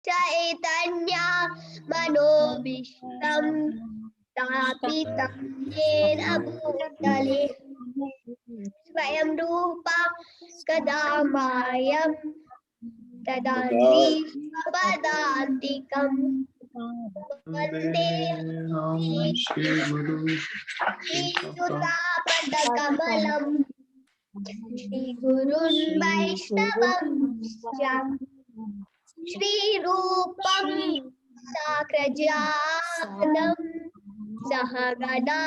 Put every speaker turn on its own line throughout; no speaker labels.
Chaitanya Manobishtam Tapitam Yena Bhutale Swayam Rupa Kadamayam Tadanti Padantikam Vande
Shri Guru
Sutapatakabalam Shri Gurun Vaishnavam Shri Rupam Sakrajanam Sahagana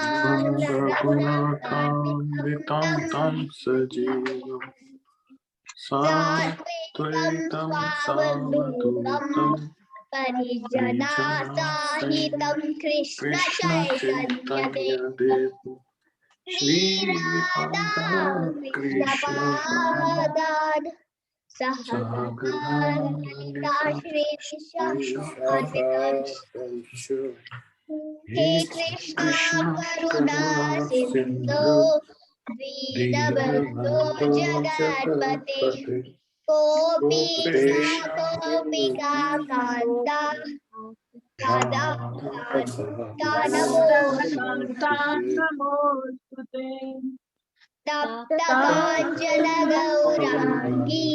Vitam Sajivam Satvaitam Savadutam
Parijana Sahitam Krishna Chaitanya Dev Shri Radha Krishna Padan Sahagana Lalita Shri Vishwamadhitam He Krishna Karuna Sindhu Dinabandhu Jagatpate Gopi Gopika Kanta Radha Tapta Kanchana Gaurangi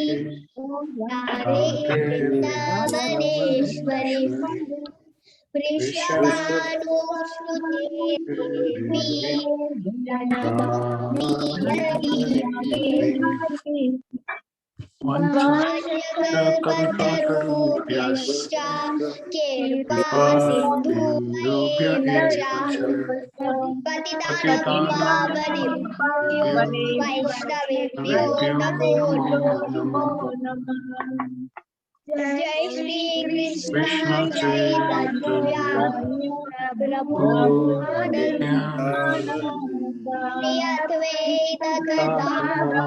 Radhe Vrindavaneshwari Vrishabhanusuti Devi Vanchakalpatarubhyascha Kirpa Sindhubhya Patitanam Pavanebhyo Vaishnavebhyo Namo Jai Shri Krishna Chaitanya Prabhu Nityananda Advaita Gadadhara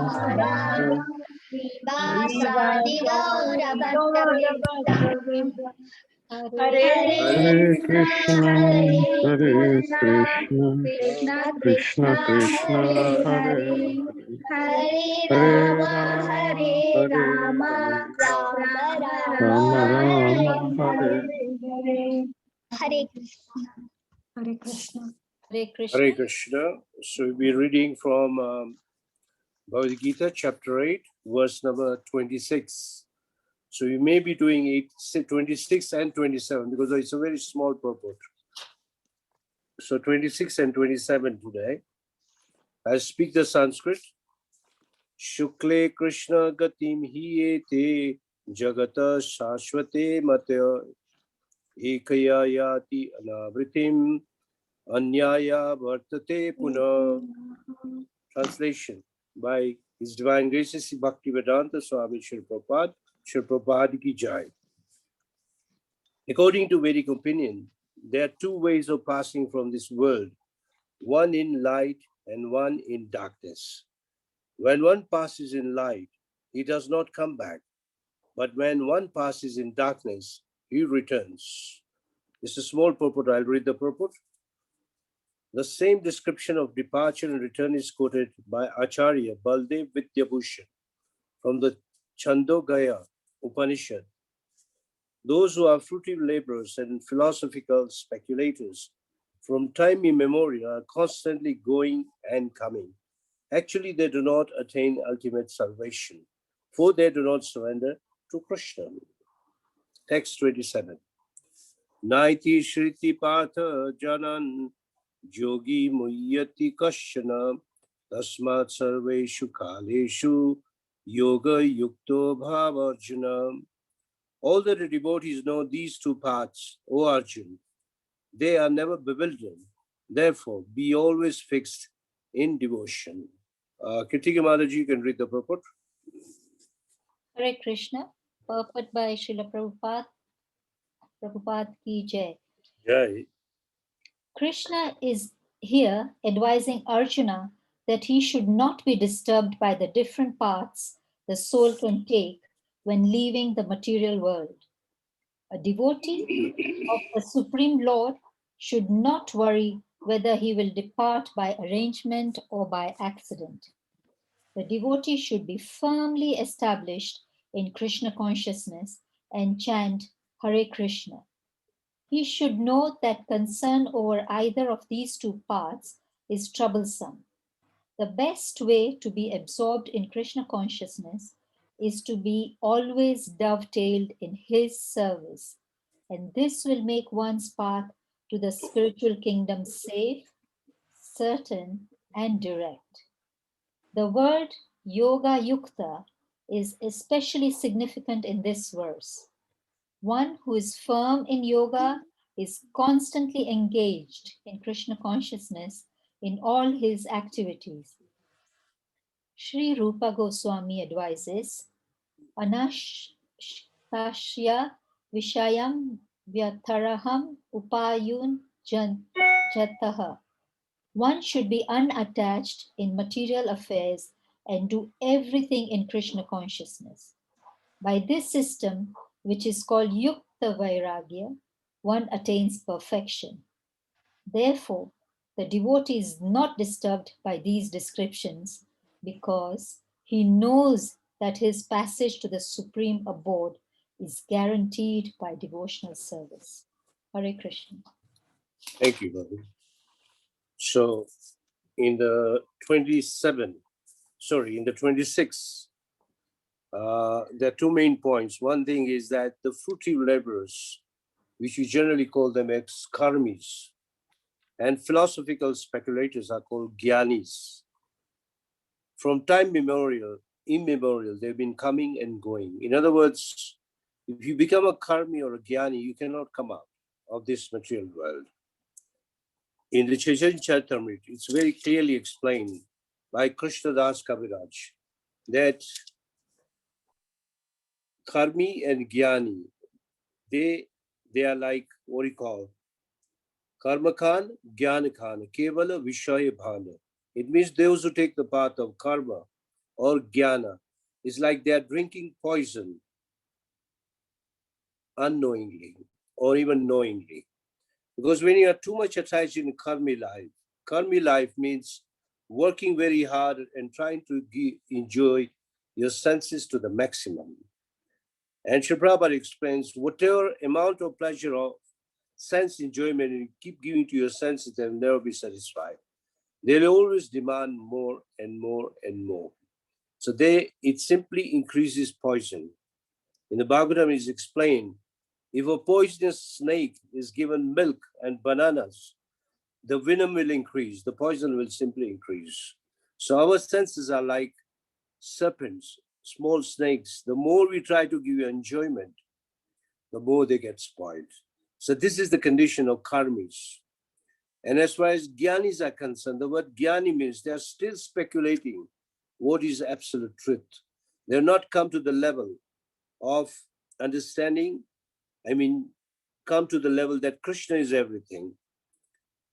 Srivasadi Gaura Bhattacharya Hare Krishna Hare Krishna Krishna Krishna Hare Hare Rama Hare Rama Rama Rama Hare Hare Krishna.
Hare Krishna.
Hare Krishna. So we'll be reading from Bhagavad Gita, chapter 8, verse number 26. So we may be doing 26 and 27 because it's a very small purport. So 26 and 27 today. I speak the Sanskrit. Shukle Krishna Gatim Hiyete Jagata Shashvate Matya Ekaya Yati Anavritim Anyaya Vartate Puna. Translation by His Divine Graces Bhaktivedanta Swami Srila Prabhupada. Srila Prabhupada Ki Jai. According to Vedic opinion, there are two ways of passing from this world, one in light and one in darkness. When one passes in light, he does not come back. But when one passes in darkness, he returns. This is a small purport. I'll read the purport. The same description of departure and return is quoted by Acharya Baldev Vidyabhushan from the Chandogaya Upanishad. Those who are fruitive laborers and philosophical speculators from time immemorial are constantly going and coming. Actually, they do not attain ultimate salvation, for they do not surrender to Krishna. Text 27. Naiti Shriti Partha Janan Yogi Muyyati Kashana Tasmat Sarveshu Kaleshu Yoga Yukto Bhavarjuna. All the devotees know these two paths, O Arjun. They are never bewildered. Therefore, be always fixed in devotion. Kritika Mataji, you can read the purport.
Hare Krishna. Purport by Srila Prabhupada. Prabhupada Ki Jai.
Jai.
Krishna is here advising Arjuna that he should not be disturbed by the different paths the soul can take when leaving the material world. A devotee of the Supreme Lord should not worry whether he will depart by arrangement or by accident. The devotee should be firmly established in Krishna consciousness and chant Hare Krishna. He should know that concern over either of these two paths is troublesome. The best way to be absorbed in Krishna consciousness is to be always dovetailed in his service, and this will make one's path to the spiritual kingdom safe, certain, and direct. The word yoga yukta is especially significant in this verse. One who is firm in yoga is constantly engaged in Krishna consciousness in all his activities. Sri Rupa Goswami advises, Anashtasya Vishayam Vyatharaham Upayun Jataha. One should be unattached in material affairs and do everything in Krishna consciousness. By this system, which is called Yukta Vairagya, one attains perfection. Therefore, the devotee is not disturbed by these descriptions because he knows that his passage to the supreme abode is guaranteed by devotional service. Hare Krishna.
Thank you, Babu. So in the 26, there are two main points. One thing is that the fruitive laborers, which we generally call them ex-karmis, and philosophical speculators are called gyanis. From time immemorial, they've been coming and going. In other words, if you become a karmi or a gyani, you cannot come out of this material world. In the Chaitanya Charitamrita, it's very clearly explained by Rukma das Prabhuji that karmi and gyani, they are like what you call karma khan, jnana khan, kevala vishaya bhana. It means those who take the path of karma or jnana is like they are drinking poison unknowingly or even knowingly. Because when you are too much attached in karmi life means working very hard and trying to enjoy your senses to the maximum. And Sri Prabhupada explains whatever amount of pleasure or sense enjoyment you keep giving to your senses, they'll never be satisfied. They'll always demand more and more and more. So it simply increases poison. In the Bhagavatam, it is explained, if a poisonous snake is given milk and bananas, the venom will increase, the poison will simply increase. So our senses are like serpents, small snakes. The more we try to give you enjoyment, the more they get spoiled. So this is the condition of karmis. And as far as gyanis are concerned, the word gyani means they are still speculating what is absolute truth. They have not come to the level of understanding, come to the level that Krishna is everything.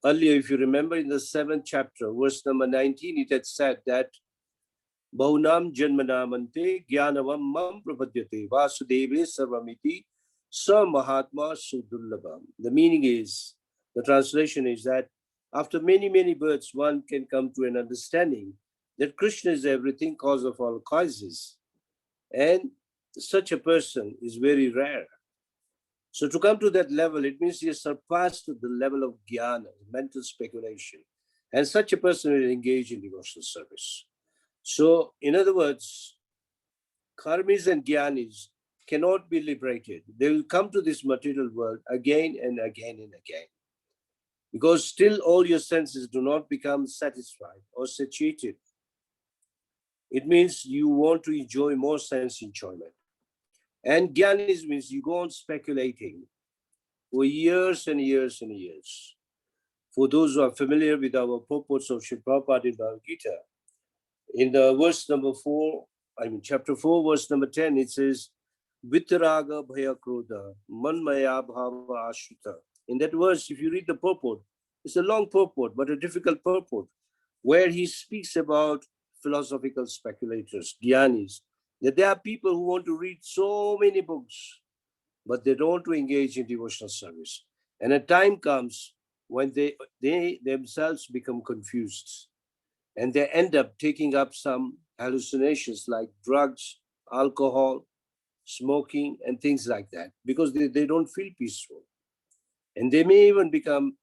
Earlier, if you remember in the 7th chapter, verse number 19, it had said that Bahunam Janmanamante Gyanavam Mam Prapadyate Vasudeve Sarvamiti Sa Mahatma Sudullabam. The meaning is, the translation is that after many, many births, one can come to an understanding that Krishna is everything, cause of all causes. And such a person is very rare. So to come to that level, it means he has surpassed the level of jnana, mental speculation. And such a person will engage in devotional service. So, in other words, karmis and gyanis cannot be liberated. They will come to this material world again and again and again. Because still all your senses do not become satisfied or satiated. It means you want to enjoy more sense enjoyment. And gyanis means you go on speculating for years and years and years. For those who are familiar with our purports of Sri Prabhupada in Bhagavad Gita, in the verse number 4, chapter 4, verse number 10, it says, Vitaraga Bhaya Krodha, Manmaya Bhava Ashrita. In that verse, if you read the purport, it's a long purport, but a difficult purport, where he speaks about philosophical speculators, gyanis, that there are people who want to read so many books, but they don't want to engage in devotional service. And a time comes when they themselves become confused. And they end up taking up some hallucinations like drugs, alcohol, smoking, and things like that, because they don't feel peaceful. And they may even become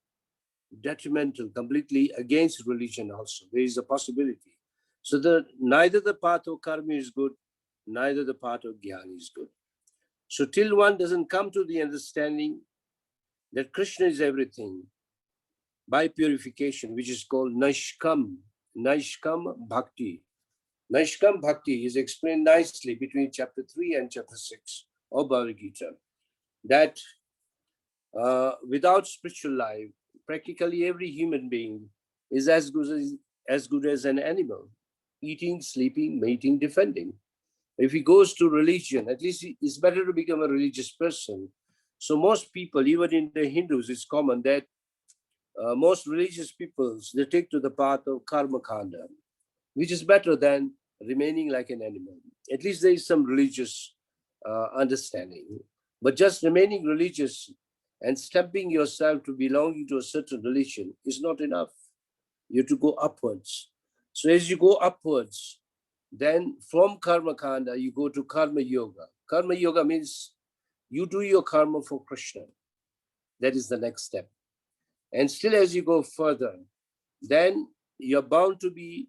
detrimental, completely against religion also. There is a possibility. So neither the path of karma is good, neither the path of jnana is good. So till one doesn't come to the understanding that Krishna is everything by purification, which is called Naishkam Bhakti. Naishkam Bhakti is explained nicely between chapter 3 and chapter 6 of Bhagavad Gita, that without spiritual life, practically every human being is as good as an animal, eating, sleeping, mating, defending. If he goes to religion, at least it's better to become a religious person. So most people, even in the Hindus, it's common that most religious peoples, they take to the path of karma kanda, which is better than remaining like an animal. At least there is some religious understanding. But just remaining religious and stamping yourself to belonging to a certain religion is not enough. You have to go upwards. So as you go upwards, then from karma kanda, you go to karma yoga. Karma yoga means you do your karma for Krishna. That is the next step. And still as you go further, then you're bound to be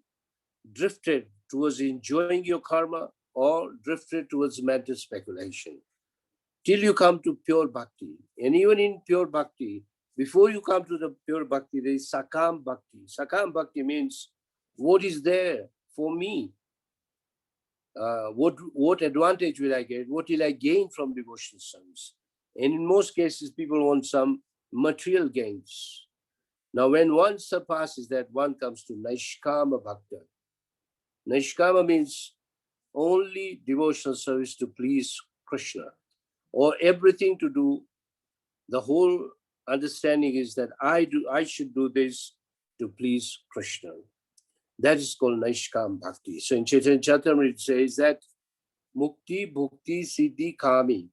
drifted towards enjoying your karma or drifted towards mental speculation till you come to pure bhakti. And even in pure bhakti, before you come to the pure bhakti, there is sakam bhakti. Sakam bhakti means what is there for me? What advantage will I get? What will I gain from devotional service? And in most cases, people want some material gains. Now, when one surpasses that, one comes to Naishkama Bhakta. Naishkama means only devotional service to please Krishna, or everything to do. The whole understanding is that I should do this to please Krishna. That is called Naishkam Bhakti. So in Chaitanya Charitamrita it says that Mukti Bhukti Siddhi Kami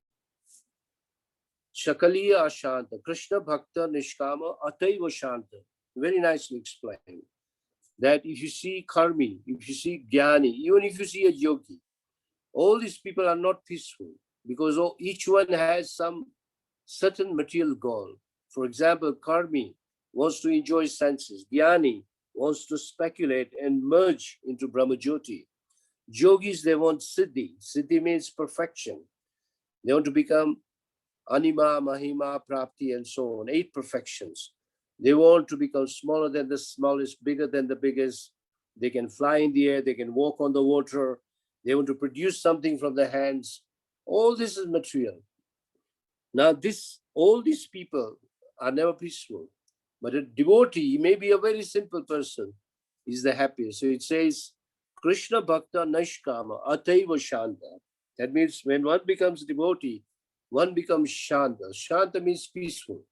Shakaliya Ashanta Krishna Bhakta Nishkama Ataiva Shanta. Very nicely explained. That if you see karmi, if you see jnani, even if you see a yogi, all these people are not peaceful because each one has some certain material goal. For example, karmi wants to enjoy senses. Jnani wants to speculate and merge into Brahmajyoti. Yogis, they want siddhi. Siddhi means perfection. They want to become anima, mahima, prapti, and so on, 8 perfections. They want to become smaller than the smallest, bigger than the biggest. They can fly in the air, they can walk on the water. They want to produce something from their hands. All this is material. Now, all these people are never peaceful. But a devotee, may be a very simple person, is the happiest. So it says, Krishna Bhakta Naishkama Ataiva Shanta. That means when one becomes devotee, one becomes Shanta. Shanta means peaceful.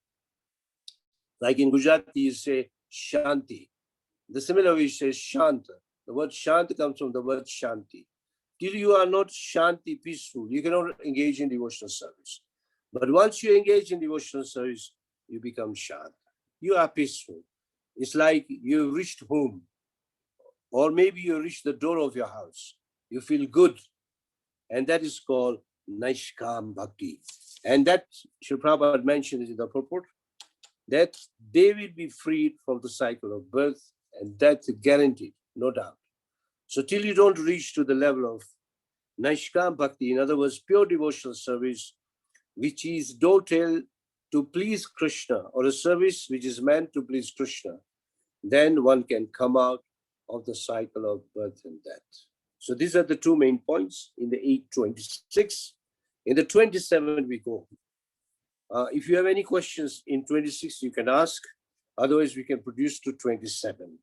Like in Gujarati, you say Shanti. The similar way you say Shanta. The word Shanta comes from the word Shanti. Till you are not Shanti, peaceful, you cannot engage in devotional service. But once you engage in devotional service, you become Shanta. You are peaceful. It's like you reached home, or maybe you reached the door of your house. You feel good. And that is called Naishkam Bhakti. And that Srila Prabhupada mentioned in the purport, that they will be freed from the cycle of birth and death, guaranteed, no doubt. So till you don't reach to the level of Naishkam Bhakti, in other words, pure devotional service, which is dovetailed to please Krishna, or a service which is meant to please Krishna, then one can come out of the cycle of birth and death. So these are the 2 main points in the 826. In the 27 we go. If you have any questions in 26, you can ask. Otherwise, we can produce to 27.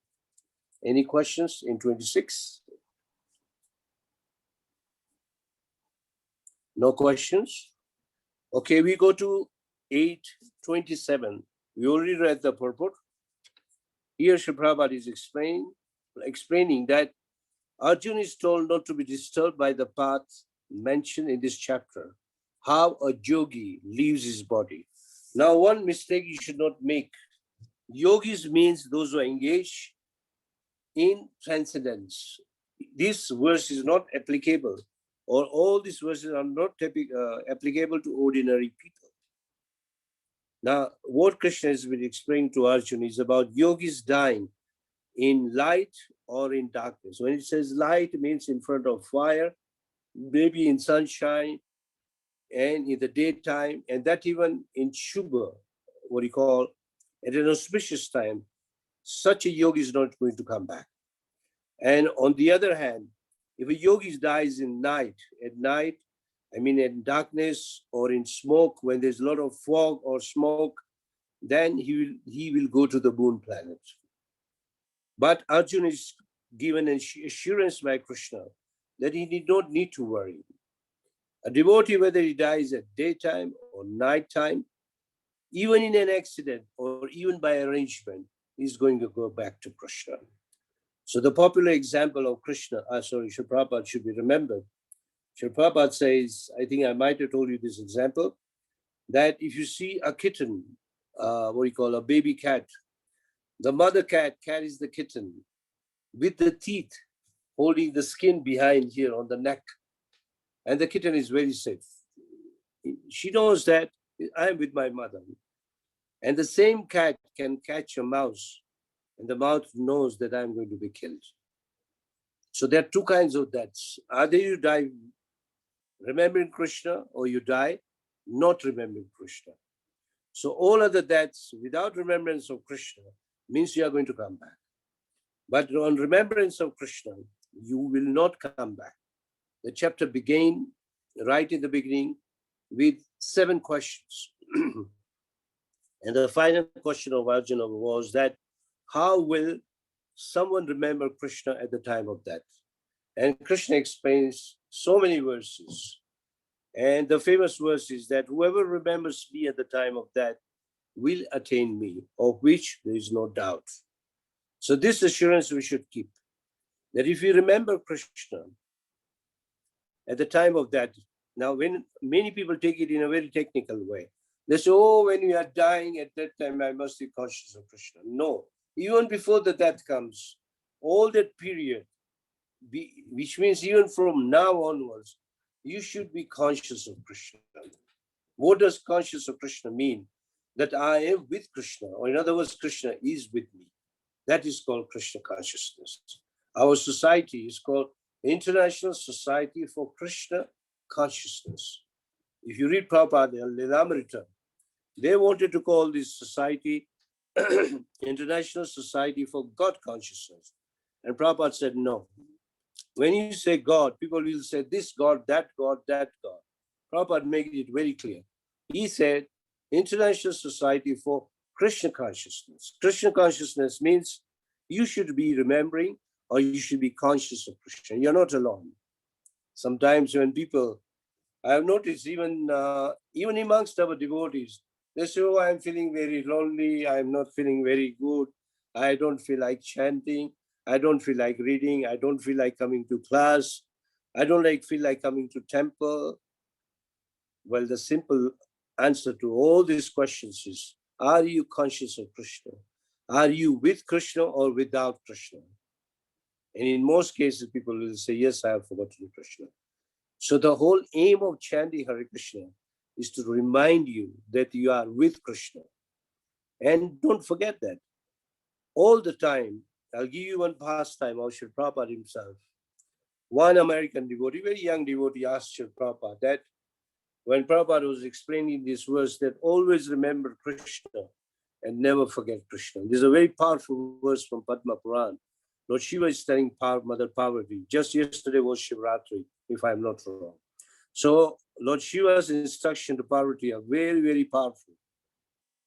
Any questions in 26? No questions? Okay, we go to 827. We already read the purport. Here, Srila Prabhupada is explaining that Arjuna is told not to be disturbed by the path mentioned in this chapter, how a yogi leaves his body. Now, one mistake you should not make. Yogis means those who are engaged in transcendence. This verse is not applicable or all these verses are not applicable to ordinary people. Now, what Krishna has been explaining to Arjuna is about yogis dying in light or in darkness. When it says light, it means in front of fire, maybe in sunshine and in the daytime, and that even in Shubha, what you call, at an auspicious time, such a yogi is not going to come back. And on the other hand, if a yogi dies in night, at night, I mean in darkness or in smoke, when there's a lot of fog or smoke, then he will go to the moon planet. But Arjuna is given an assurance by Krishna that he did not need to worry. A devotee, whether he dies at daytime or nighttime, even in an accident or even by arrangement, is going to go back to Krishna. So the popular example of Krishna, Srila Prabhupada should be remembered. Srila Prabhupada says, I think I might have told you this example, that if you see a kitten, what you call a baby cat, the mother cat carries the kitten with the teeth holding the skin behind here on the neck, and the kitten is very safe. She knows that I am with my mother. And the same cat can catch a mouse, and the mouse knows that I'm going to be killed. So there are two kinds of deaths. Either you die remembering Krishna, or you die not remembering Krishna. So all other deaths without remembrance of Krishna means you are going to come back. But on remembrance of Krishna, you will not come back. The chapter began right in the beginning with 7 questions. And the final question of Arjuna was that, how will someone remember Krishna at the time of death? And Krishna explains so many verses. And the famous verse is that whoever remembers me at the time of death will attain me, of which there is no doubt. So this assurance we should keep, that if you remember Krishna at the time of death, now when many people take it in a very technical way, they say, oh, when you are dying at that time, I must be conscious of Krishna. No, even before the death comes, all that period, which means even from now onwards, you should be conscious of Krishna. What does conscious of Krishna mean? That I am with Krishna, or in other words, Krishna is with me. That is called Krishna consciousness. Our society is called International Society for Krishna Consciousness. If you read Prabhupada and Lilamrita, they wanted to call this society International Society for God Consciousness. And Prabhupada said, no. When you say God, people will say this God, that God, that God. Prabhupada made it very clear. He said, International Society for Krishna Consciousness. Krishna Consciousness means you should be remembering or you should be conscious of Krishna. You're not alone. Sometimes when people, I have noticed even amongst our devotees, they say, oh, I'm feeling very lonely. I'm not feeling very good. I don't feel like chanting. I don't feel like reading. I don't feel like coming to class. I don't feel like coming to temple. Well, the simple answer to all these questions is, are you conscious of Krishna? Are you with Krishna or without Krishna? And in most cases, people will say, yes, I have forgotten Krishna. So the whole aim of chanting Hare Krishna is to remind you that you are with Krishna. And don't forget that. All the time, I'll give you one pastime of Srila Prabhupada himself. One American devotee, very young devotee, asked Srila Prabhupada that when Prabhupada was explaining this verse, that always remember Krishna and never forget Krishna. This is a very powerful verse from Padma Puran. Lord Shiva is telling Mother Parvati. Just yesterday was Shivratri, if I'm not wrong. So Lord Shiva's instruction to Parvati are very, very powerful.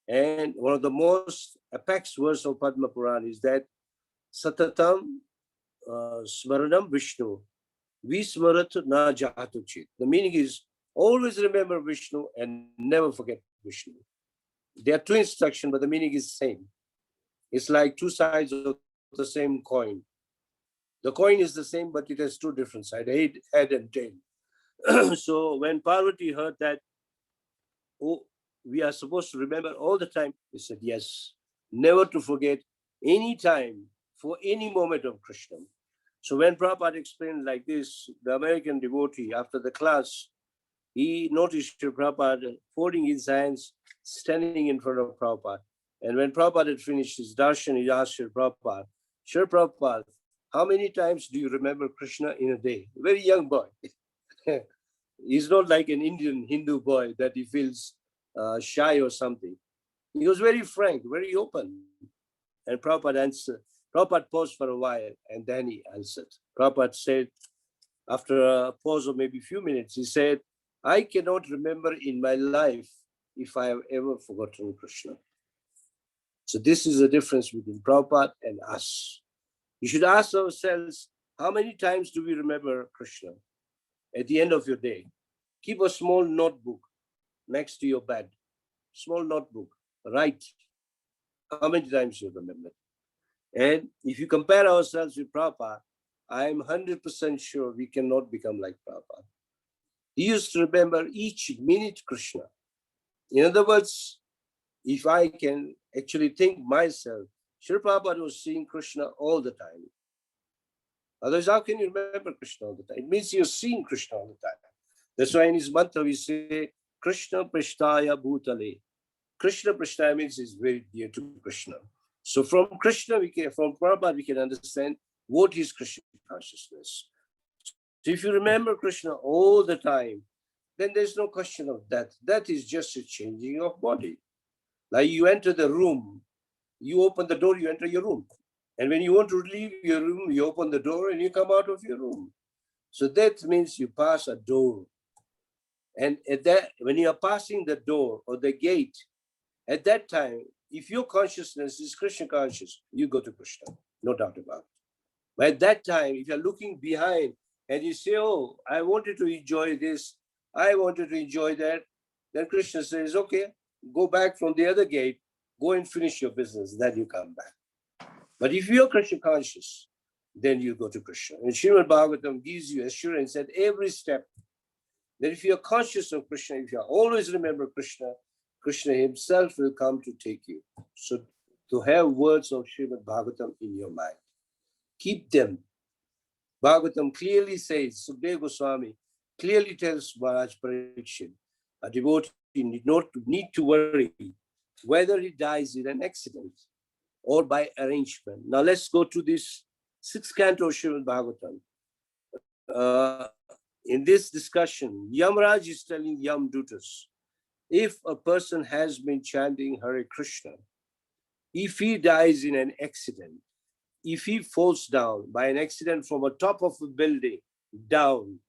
And one of the most apex verse of Padma Puran is that Satatam Smaranam Vishnu Vismarat na jahatu chit. The meaning is always remember Vishnu and never forget Vishnu. There are 2 instructions, but the meaning is the same. It's like 2 sides of the same coin. The coin is the same, but it has 2 different sides, head and tail. So when Parvati heard that, oh, we are supposed to remember all the time, he said, yes, never to forget any time for any moment of Krishna. So when Prabhupada explained like this, the American devotee, after the class, he noticed Prabhupada folding his hands, standing in front of Prabhupada. And when Prabhupada had finished his darshan, he asked Prabhupada, Prabhupada, how many times do you remember Krishna in a day? Very young boy. He's not like an Indian Hindu boy that he feels shy or something. He was very frank, very open. And Prabhupada answered. Prabhupada paused for a while and then he answered. Prabhupada said, after a pause of maybe a few minutes, he said, I cannot remember in my life if I have ever forgotten Krishna. So this is the difference between Prabhupada and us. You should ask ourselves, how many times do we remember Krishna at the end of your day? Keep a small notebook next to your bed. Small notebook. Write how many times you remember. And if you compare ourselves with Prabhupada, I am 100% sure we cannot become like Prabhupada. He used to remember each minute Krishna. In other words, if I can actually think myself, Srila Prabhupada was seeing Krishna all the time. Otherwise, how can you remember Krishna all the time? It means you're seeing Krishna all the time. That's why in his mantra we say, Krishna Prishtaya Bhutale. Krishna Prishtaya means is very dear to Krishna. So from Krishna, from Prabhupada, we can understand what is Krishna consciousness. So if you remember Krishna all the time, then there's no question of death. That is just a changing of body. Like you enter the room, you open the door, you enter your room. And when you want to leave your room, you open the door and you come out of your room. So that means you pass a door. And at that, when you are passing the door or the gate, at that time, if your consciousness is Krishna conscious, you go to Krishna, no doubt about it. But at that time, if you're looking behind and you say, oh, I wanted to enjoy this, I wanted to enjoy that, then Krishna says, okay, go back from the other gate, go and finish your business, then you come back. But if you're Krishna conscious, then you go to Krishna. And Srimad Bhagavatam gives you assurance at every step that if you're conscious of Krishna, if you always remember Krishna, Krishna himself will come to take you. So to have words of Srimad Bhagavatam in your mind, keep them. Bhagavatam clearly says, Sukadeva Goswami clearly tells Maharaj Parikshit, a devotee need not need to worry whether he dies in an accident or by arrangement. Now let's go to this 6th canto of Srimad Bhagavatam. In this discussion, Yamraj is telling Yamdutas, if a person has been chanting Hare Krishna, if he dies in an accident, if he falls down by an accident from a top of a building down,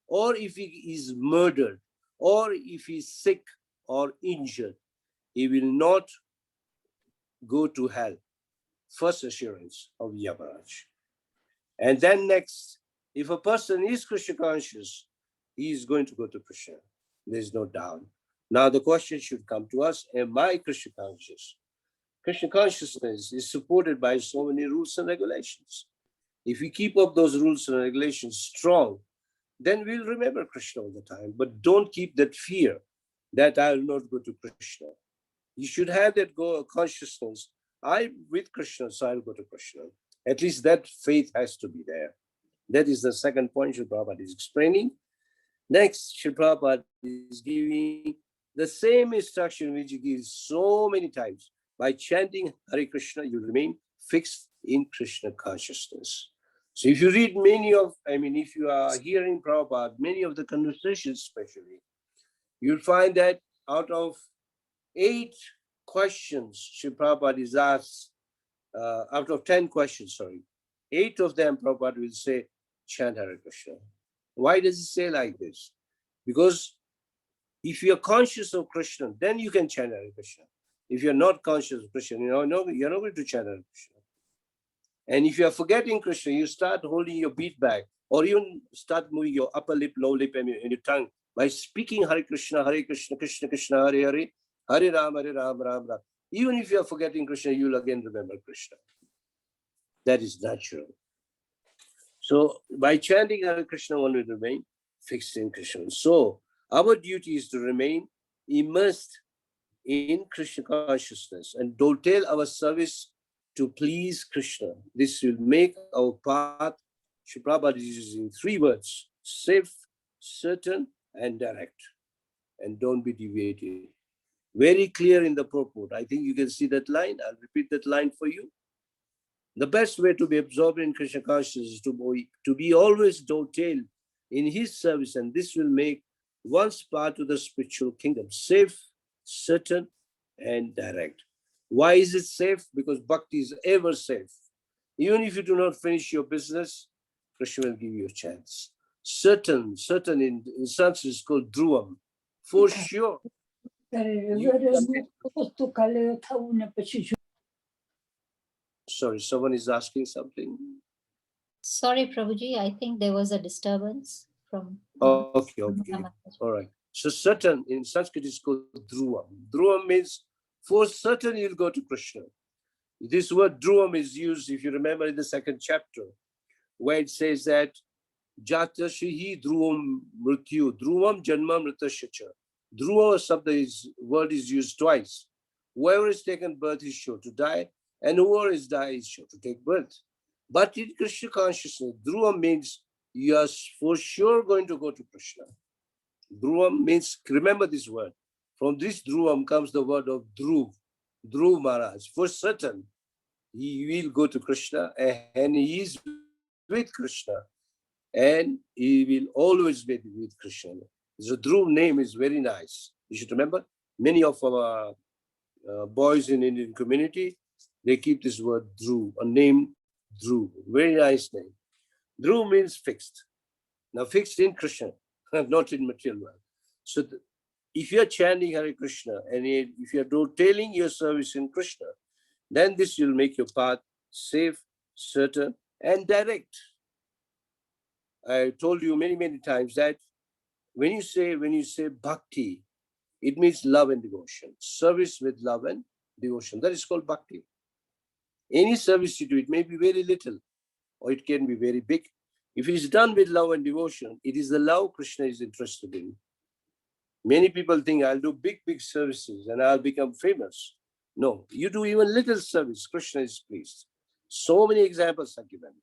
or if he is murdered, or if he's sick or injured, he will not go to hell. First assurance of Yamaraj. And then next, if a person is Krishna conscious, he is going to go to Krishna. There's no doubt. Now the question should come to us, am I Krishna conscious? Krishna consciousness is supported by so many rules and regulations. If we keep up those rules and regulations strong, then we'll remember Krishna all the time. But don't keep that fear that I will not go to Krishna. You should have that consciousness. I'm with Krishna, so I'll go to Krishna. At least that faith has to be there. That is the second point Srila Prabhupada is explaining. Next, Srila Prabhupada is giving the same instruction which he gives so many times. By chanting Hare Krishna, you remain fixed in Krishna consciousness. So if you read if you are hearing Prabhupada, many of the conversations especially, you'll find that out of 8 questions Srila Prabhupada is asked, out of 10 questions, 8 of them Prabhupada will say, chant Hare Krishna. Why does he say like this? Because if you're conscious of Krishna, then you can chant Hare Krishna. If you're not conscious of Krishna, you're not going to chant Hare Krishna. And if you're forgetting Krishna, you start holding your beat back, or even start moving your upper lip, lower lip, and your tongue by speaking Hare Krishna, Krishna Krishna, Hare Hare, Hare Ram, Ram Ram. Even if you're forgetting Krishna, you'll again remember Krishna. That is natural. So by chanting Hare Krishna, one will remain fixed in Krishna. So our duty is to remain immersed in Krishna consciousness and dovetail our service to please Krishna. This will make our path Sri Prabhupada is using 3 words: safe, certain, and direct. And don't be deviated. Very clear in the purport. I think you can see that line. I'll repeat that line for you. The best way to be absorbed in Krishna consciousness is to be always dovetailed in his service, and this will make one's part of the spiritual kingdom safe, certain, and direct. Why is it safe? Because bhakti is ever safe. Even if you do not finish your business, Krishna will give you a chance. Certain in Sanskrit is called dhruvam. For sure. Sorry, someone is asking something.
Sorry, Prabhuji, I think there was a disturbance from...
Okay. All right. So certain in Sanskrit is called dhruvam. Dhruvam means for certain you'll go to Krishna. This word dhruvam is used, if you remember, in the 2nd chapter, where it says that Jatashihi dhruvam mrityu, dhruvam janma mritasyacha. Dhruva word is used twice. Whoever is taken birth is sure to die, and whoever is die is sure to take birth. But in Krishna consciousness, dhruva means you are for sure going to go to Krishna. Dhruvam means, remember this word. From this dhruvam comes the word of Dhruv Maharaj. For certain, he will go to Krishna, and he is with Krishna, and he will always be with Krishna. The Dhruv name is very nice. You should remember, many of our boys in Indian community, they keep this word Dhruv, a name Dhruv, very nice name. Dhruv means fixed. Now fixed in Krishna, not in material world. So if you are chanting Hare Krishna, and if you are dovetailing your service in Krishna, then this will make your path safe, certain, and direct. I told you many times that when you say bhakti, it means love and devotion. Service with love and devotion. That is called bhakti. Any service you do, it may be very little, or it can be very big. If it is done with love and devotion, it is the love Krishna is interested in. Many people think I'll do big services and I'll become famous. No, you do even little service, Krishna is pleased. So many examples are given.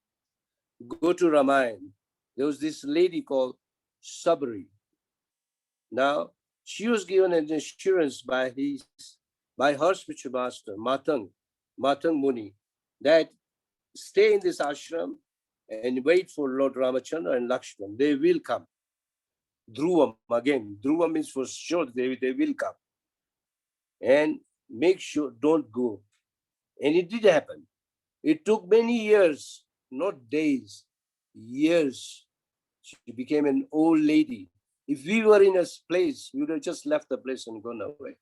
Go to Ramayana. There was this lady called Sabri. Now, she was given an assurance by her spiritual master, Matang Muni, that stay in this ashram and wait for Lord Ramachandra and Lakshman. They will come. Dhruvam, again, Dhruvam means for sure they will come. And make sure, don't go. And it did happen. It took many years, not days, years. She became an old lady. If we were in a place, we would have just left the place and gone away.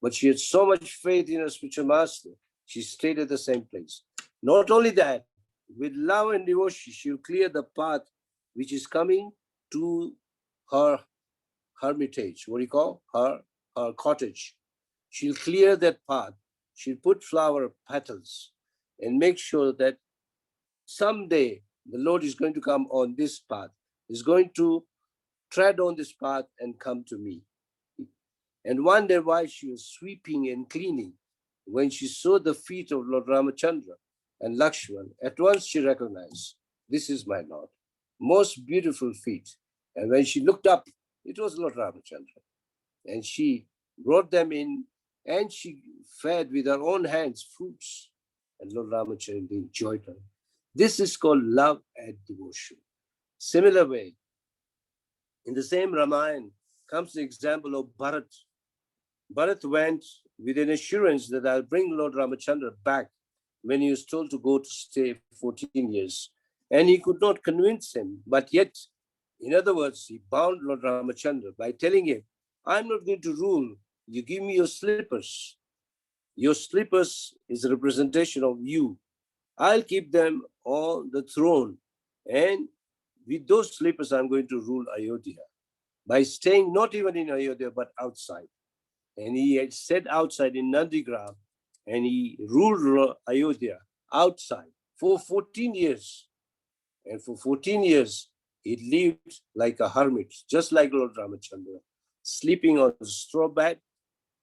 But she had so much faith in her spiritual master, she stayed at the same place. Not only that, with love and devotion, she will clear the path which is coming to her hermitage. What do you call? Her cottage. She'll clear that path. She'll put flower petals and make sure that someday the Lord is going to come on this path, is going to tread on this path and come to me. And one day while she was sweeping and cleaning, when she saw the feet of Lord Ramachandra and Lakshman, at once she recognized, this is my Lord. Most beautiful feet. And when she looked up, it was Lord Ramachandra. And she brought them in and she fed with her own hands fruits. And Lord Ramachandra enjoyed her. This is called love and devotion. Similar way, in the same Ramayana comes the example of Bharat. Bharat went with an assurance that I'll bring Lord Ramachandra back when he was told to go to stay 14 years. And he could not convince him, but yet, in other words, he bound Lord Ramachandra by telling him, I'm not going to rule, you give me your slippers. Your slippers is a representation of you. I'll keep them on the throne. And with those slippers, I'm going to rule Ayodhya. By staying not even in Ayodhya, but outside. And he had stayed outside in Nandigram, and he ruled Ayodhya outside for 14 years. And for 14 years, he lived like a hermit, just like Lord Ramachandra, sleeping on a straw bed,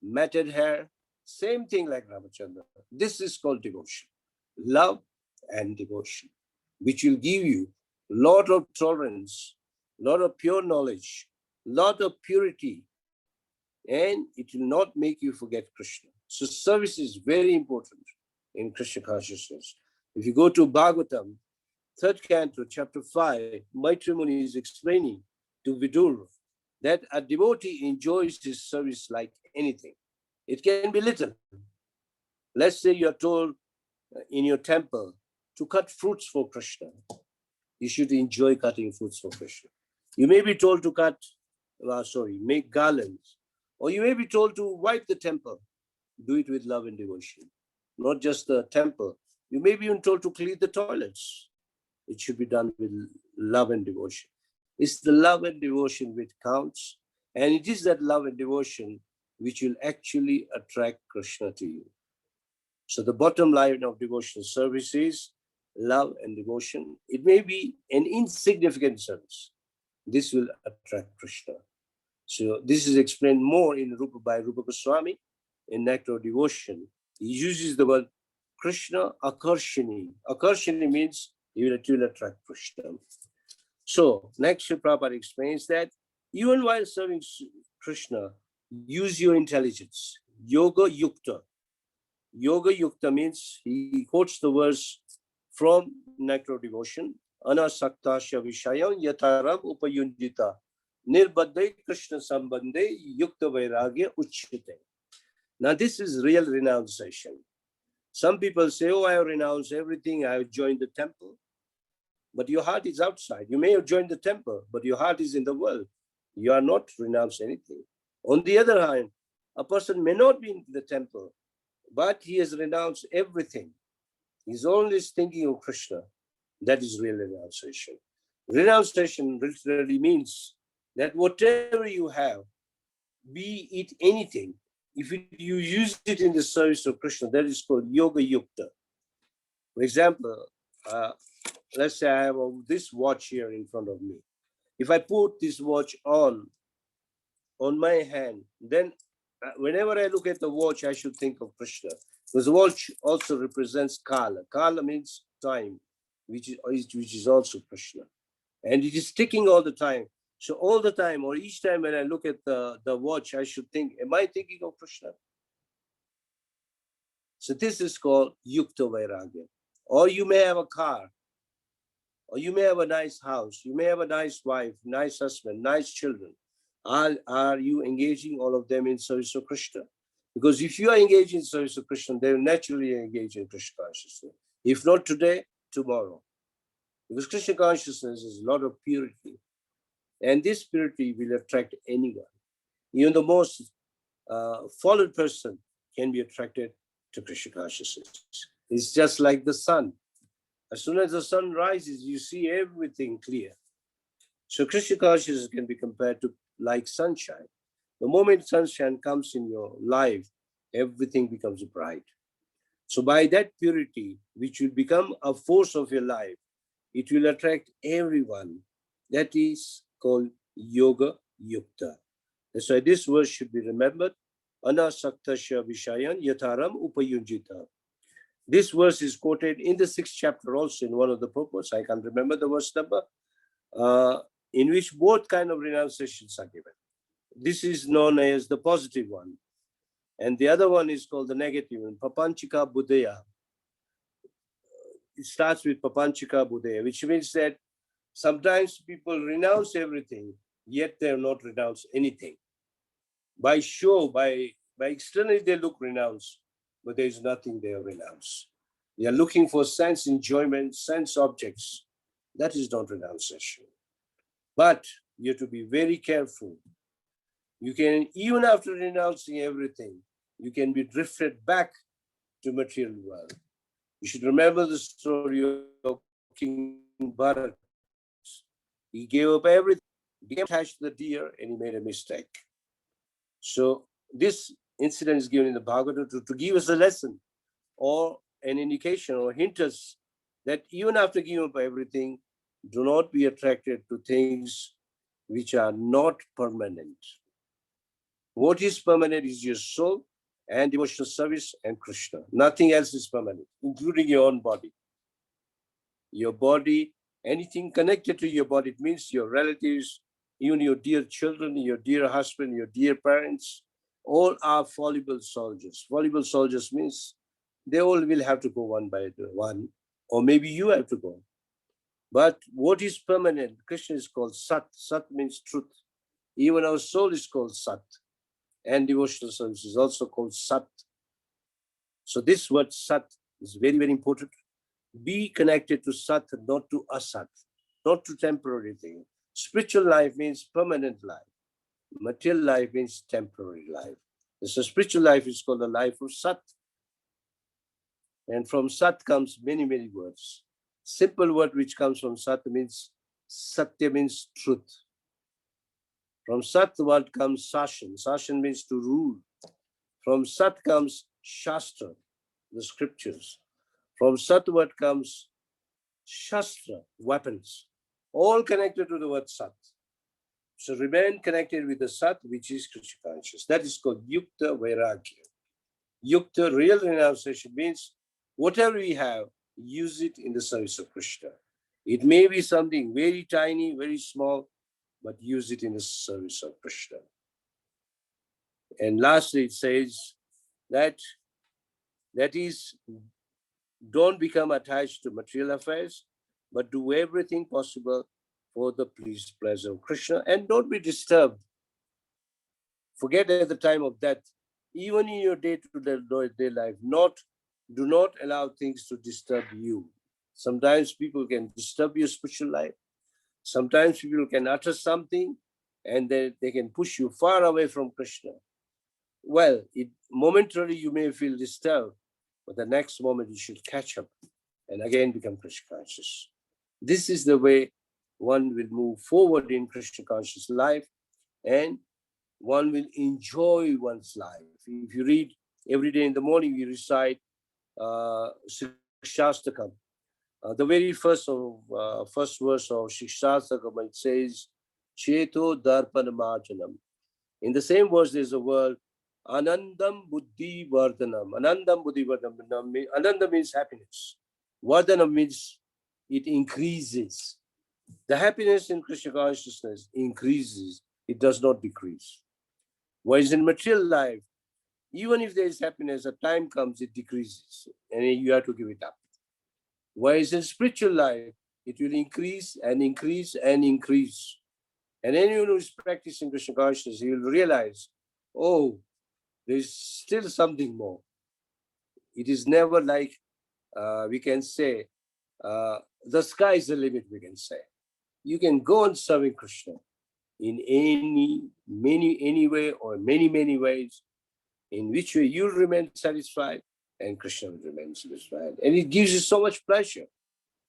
matted hair, same thing like Ramachandra. This is called devotion, love and devotion, which will give you lot of tolerance, lot of pure knowledge, lot of purity, and it will not make you forget Krishna. So service is very important in Krishna consciousness. If you go to Bhagavatam, 3rd canto, chapter 5, Maitri Muni is explaining to Vidur that a devotee enjoys his service like anything. It can be little. Let's say you are told in your temple to cut fruits for Krishna. You should enjoy cutting fruits for Krishna. You may be told to make garlands. Or you may be told to wipe the temple. Do it with love and devotion. Not just the temple. You may be even told to clean the toilets. It should be done with love and devotion. It's the love and devotion which counts. And it is that love and devotion which will actually attract Krishna to you. So the bottom line of devotional service is love and devotion. It may be an insignificant service. This will attract Krishna. So this is explained more in by Rupa Goswami in Nectar of Devotion. He uses the word Krishna Akarshini. Akarshini means it will attract Krishna. So next Prabhupada explains that even while serving Krishna, use your intelligence. Yoga Yukta. Yoga Yukta means he quotes the verse from Nectar of Devotion. Anasakta Shavishayam Yataram Upayunjita. Nirbadde Krishna Sambandhe Yukta Vairagya Uchite. Now this is real renunciation. Some people say, oh, I have renounced everything, I have joined the temple. But your heart is outside. You may have joined the temple, but your heart is in the world. You are not renounced anything. On the other hand, a person may not be in the temple, but he has renounced everything. He's always thinking of Krishna. That is real renunciation. Renunciation literally means that whatever you have, be it anything, if you use it in the service of Krishna, that is called Yoga Yukta. For example, let's say I have this watch here in front of me. If I put this watch on my hand, then whenever I look at the watch, I should think of Krishna. Because the watch also represents Kala. Kala means time, which is also Krishna. And it is ticking all the time. So all the time, or each time when I look at the watch, I should think, am I thinking of Krishna? So this is called Yukta Vairagya. Or you may have a car, or you may have a nice house, you may have a nice wife, nice husband, nice children. Are you engaging all of them in service of Krishna? Because if you are engaged in service of Krishna, they will naturally engage in Krishna consciousness. If not today, tomorrow. Because Krishna consciousness is a lot of purity. And this purity will attract anyone. Even the most fallen person can be attracted to Krishna consciousness. It's just like the sun. As soon as the sun rises, you see everything clear. So Krishna consciousness can be compared to like sunshine. The moment sunshine comes in your life, everything becomes bright. So by that purity, which will become a force of your life, it will attract everyone. That is called Yoga Yukta. That's why this verse should be remembered. Anasaktasya Vishayan Yataram Upayunjita. This verse is quoted in the 6th chapter also in one of the purports. I can't remember the verse number, in which both kind of renunciations are given. This is known as the positive one. And the other one is called the negative one, Papanchika Buddhaya. It starts with Papanchika Buddhaya, which means that sometimes people renounce everything, yet they have not renounced anything. By show, by externally they look renounced, but there is nothing they have renounced. They are looking for sense enjoyment, sense objects. That is not renunciation. But you have to be very careful. You can, even after renouncing everything, you can be drifted back to material world. You should remember the story of King Bharat. He gave up everything, he attached to the deer, and he made a mistake. So this incident is given in the Bhagavatam to give us a lesson or an indication or hint us that even after giving up everything, do not be attracted to things which are not permanent. What is permanent is your soul and devotional service and Krishna. Nothing else is permanent, including your own body. Your body anything connected to your body. It means your relatives, even your dear children, your dear husband, your dear parents, all are fallible soldiers. Fallible soldiers means they all will have to go one by one, or maybe you have to go. But what is permanent? Krishna is called Sat. Sat means truth. Even our soul is called Sat. And devotional service is also called Sat. So this word Sat is very, very important. Be connected to Sat, not to Asat, not to temporary thing. Spiritual life means permanent life. Material life means temporary life. So spiritual life is called the life of Sat. And from Sat comes many, many words. Simple word which comes from Sat means Satya means truth. From Sat word comes Sashan. Sashan means to rule. From Sat comes Shastra, the scriptures. From Sat word comes Shastra, weapons. All connected to the word Sat. So remain connected with the Sat, which is Krishna conscious. That is called Yukta Vairagya. Yukta, real renunciation, means whatever we have, use it in the service of Krishna. It may be something very tiny, very small, but use it in the service of Krishna. And lastly, it says that is, don't become attached to material affairs, but do everything possible for the pleasure of Krishna, and don't be disturbed. Forget at the time of death, even in your day-to-day life, do not allow things to disturb you. Sometimes people can disturb your spiritual life. Sometimes people can utter something and they can push you far away from Krishna. Well, momentarily you may feel disturbed, but the next moment you should catch up and again become Krishna conscious. This is the way one will move forward in Krishna conscious life, and one will enjoy one's life. If you read every day in the morning, we recite Shikshastakam. The very first verse of Shikshastakam, it says, Cheto Darpan Marjanam. In the same verse, there's a word, Anandam Buddhi Vardhanam. Anandam Buddhi Vardhanam. Ananda means happiness. Vardhanam means it increases. The happiness in Krishna consciousness increases. It does not decrease. Whereas in material life, even if there is happiness, a time comes, it decreases, and you have to give it up. Whereas in spiritual life, it will increase and increase and increase. And anyone who is practicing Krishna consciousness, he will realize, oh, there is still something more. It is never like, we can say, the sky is the limit, we can say. You can go on serving Krishna in any way or many ways, in which way you remain satisfied and Krishna will remain satisfied. And it gives you so much pleasure.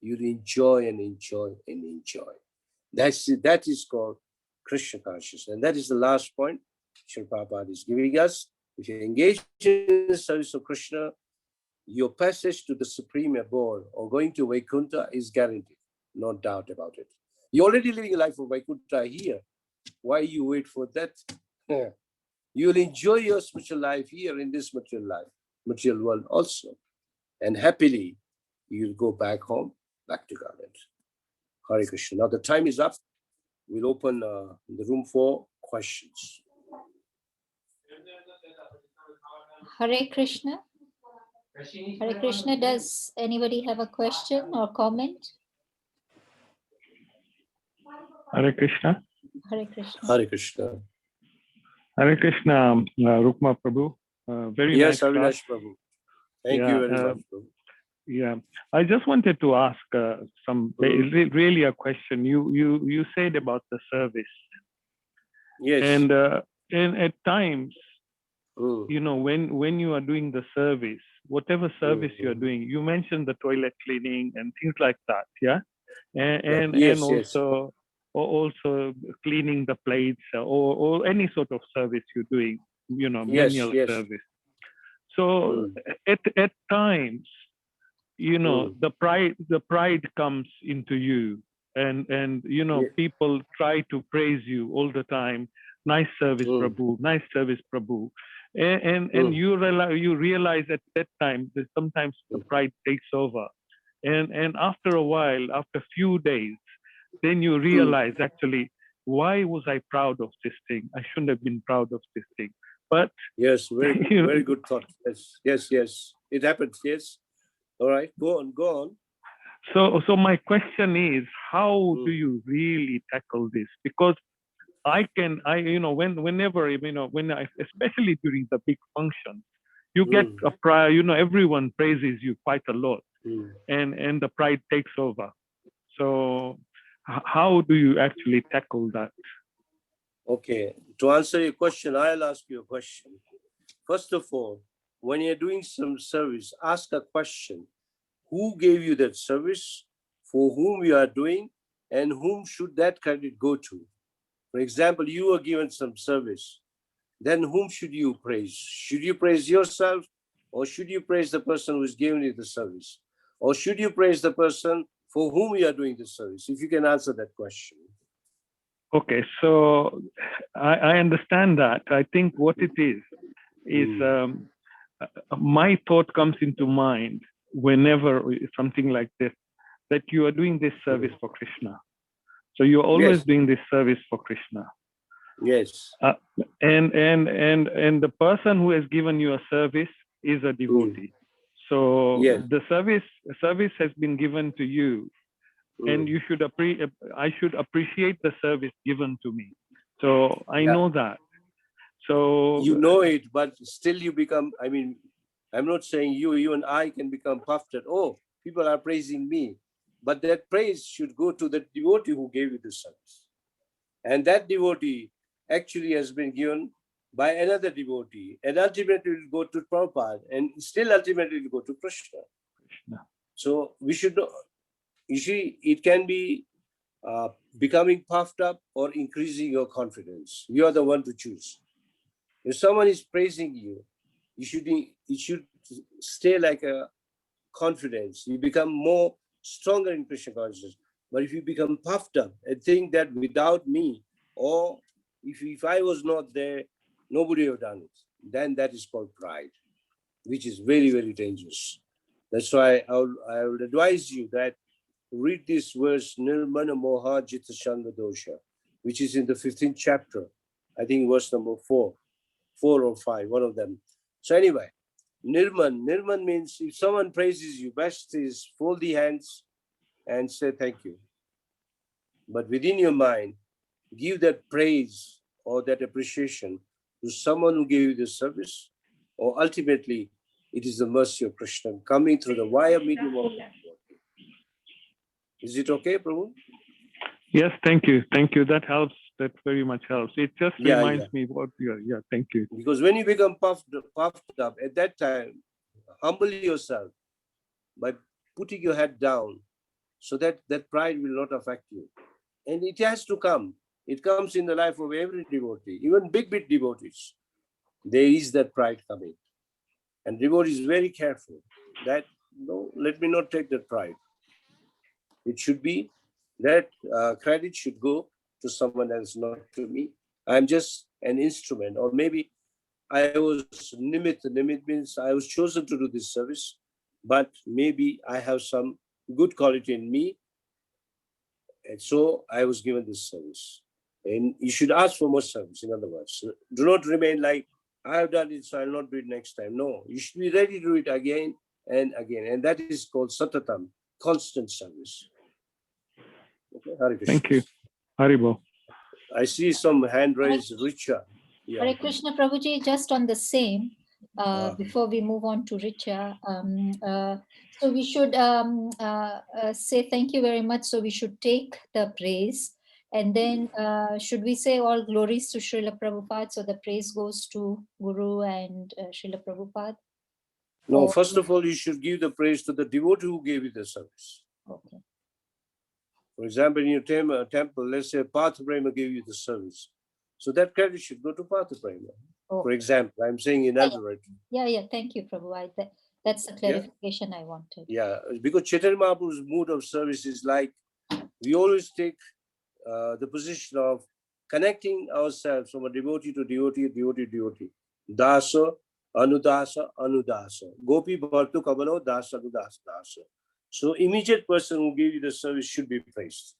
You'll enjoy and enjoy and enjoy. That is called Krishna consciousness. And that is the last point Srila Prabhupada is giving us. If you engage in the service of Krishna, your passage to the supreme abode or going to Vaikuntha is guaranteed. No doubt about it. You're already living a life of Vaikuntha here. Why you wait for that? You'll enjoy your spiritual life here in this material world also. And happily, you'll go back home, back to Godhead. Hare Krishna. Now the time is up. We'll open the room for questions.
Hare Krishna. Hare Krishna. Does anybody have a question or comment?
Hare Krishna.
Hare Krishna.
Hare Krishna.
Hare Krishna, Rukma Prabhu. Very
yes,
nice class.
Avinash Prabhu. Thank you very much, Prabhu.
Yeah, I just wanted to ask really a question. You said about the service.
Yes.
And at times, you know, when you are doing the service, whatever service you are doing, you mentioned the toilet cleaning and things like that, yeah, and also cleaning the plates or any sort of service you're doing, you know, manual service. So at times, you know, the pride comes into you, and you know, people try to praise you all the time. Nice service, Prabhu. Nice service, Prabhu. And you realize at that time that sometimes the pride takes over, And after a while, after a few days, then you realize actually, why was I proud of this thing? I shouldn't have been proud of this thing. But
yes, very good thought. Yes. It happens. Yes. All right. Go on.
So my question is, how do you really tackle this? Because whenever, especially during the big functions, you get a pride, everyone praises you quite a lot, and the pride takes over. So how do you actually tackle that?
Okay. To answer your question, I'll ask you a question. First of all, when you're doing some service, ask a question. Who gave you that service? For whom you are doing? And whom should that credit go to? For example, you were given some service. Then whom should you praise? Should you praise yourself? Or should you praise the person who is giving you the service? Or should you praise the person for whom you are doing the service? If you can answer that question.
Okay, so I understand that. I think what it is my thought comes into mind whenever something like this, that you are doing this service for Krishna. So you're always doing this service for Krishna.
Yes.
And the person who has given you a service is a devotee. So the service has been given to you, and you should I should appreciate the service given to me. So I know that. So
you know it, but still you become, I'm not saying you and I can become puffed at, oh, people are praising me. But that praise should go to the devotee who gave you the service. And that devotee actually has been given by another devotee, and ultimately will go to Prabhupada, and still ultimately will go to Krishna. So we should know, you see, it can be becoming puffed up or increasing your confidence. You are the one to choose. If someone is praising you, you should stay like a confidence. You become more stronger in Krishna consciousness. But if you become puffed up and think that without me, or if I was not there, nobody would have done it, then that is called pride, which is very, very dangerous. That's why I would advise you that read this verse, Nirmana Moha Jita Shanga Dosha, which is in the 15th chapter, I think verse number 4 or 5, one of them. So anyway, Nirman means if someone praises you, best is fold the hands and say thank you. But within your mind, give that praise or that appreciation to someone who gave you the service, or ultimately, it is the mercy of Krishna coming through the wire medium of God. Is it okay, Prabhu?
Yes, thank you. That helps. That very much helps. It just reminds me what you're. Thank you.
Because when you become puffed up, at that time, humble yourself by putting your head down, so that pride will not affect you. And it has to come. It comes in the life of every devotee, even big devotees. There is that pride coming. And devotee is very careful that, no, let me not take that pride. It should be that credit should go to someone else, not to me. I'm just an instrument, or maybe I was nimit. Nimit means I was chosen to do this service, but maybe I have some good quality in me, and so I was given this service. And you should ask for more service, in other words. Do not remain like, I have done it, so I'll not do it next time. No, you should be ready to do it again and again. And that is called satatam, constant service. Okay, Hare Krishna.
Thank you. Haribo.
I see some hand raised, Richa.
Yeah. Hare Krishna, Prabhuji, just on the same, before we move on to Richa, so we should say thank you very much. So we should take the praise, and then should we say all glories to Srila Prabhupada? So the praise goes to Guru and Srila Prabhupada?
No, first of all, you should give the praise to the devotee who gave you the service.
Okay.
For example, in your temple, let's say Partha Prema gave you the service. So that credit should go to Partha Prema. Oh. For example, I'm saying in Eldoret.
Yeah. Thank you, Prabhu. That's the clarification I wanted.
Yeah, because Chaitanya Mahaprabhu's mood of service is like, we always take the position of connecting ourselves from a devotee to devotee. Dasa, Anudasa. Gopi Bhartu Kamalo, Dasa, Anudasa, Dasa. So immediate person who gave you the service should be praised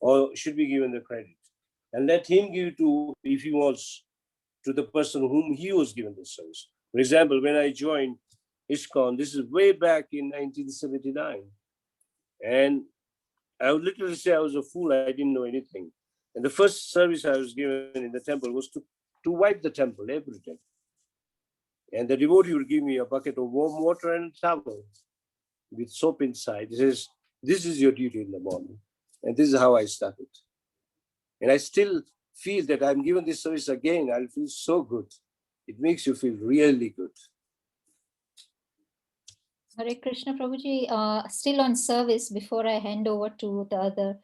or should be given the credit. And let him give to, if he wants, to the person whom he was given the service. For example, when I joined ISKCON, this is way back in 1979. And I would literally say I was a fool, I didn't know anything. And the first service I was given in the temple was to wipe the temple every day. And the devotee would give me a bucket of warm water and a towel with soap inside. He says, this is your duty in the morning. And this is how I started. And I still feel that I'm given this service again, I'll feel so good. It makes you feel really good.
Hare Krishna Prabhuji, still on service before I hand over to the other.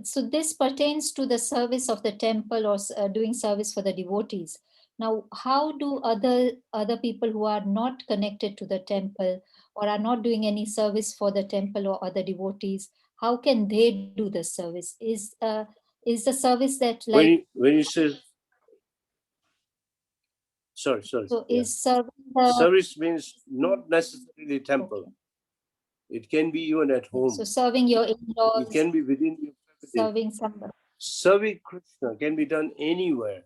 So this pertains to the service of the temple or doing service for the devotees. Now, how do other people who are not connected to the temple or are not doing any service for the temple or other devotees, how can they do the service? Is the service that like
when you say sorry.
so
Yeah.
is serving
Service means not necessarily temple.
Okay.
It can be even at home.
So serving your in-laws,
It can be within your family.
serving somebody.
Serving Krishna can be done anywhere.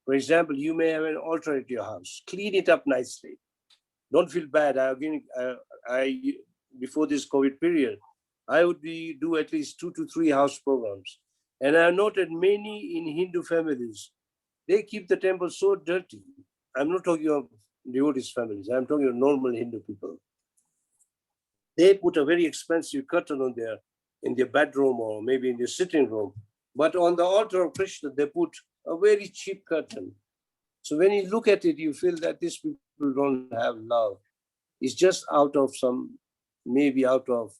For example, you may have an altar at your house. Clean it up nicely. Don't feel bad. Before this COVID period, I would do at least 2 to 3 house programs. And I noted many in Hindu families, they keep the temple so dirty. I'm not talking of devotees' families. I'm talking of normal Hindu people. They put a very expensive curtain on in their bedroom or maybe in their sitting room. But on the altar of Krishna, they put a very cheap curtain. So when you look at it, you feel that these people don't have love. It's just out of maybe out of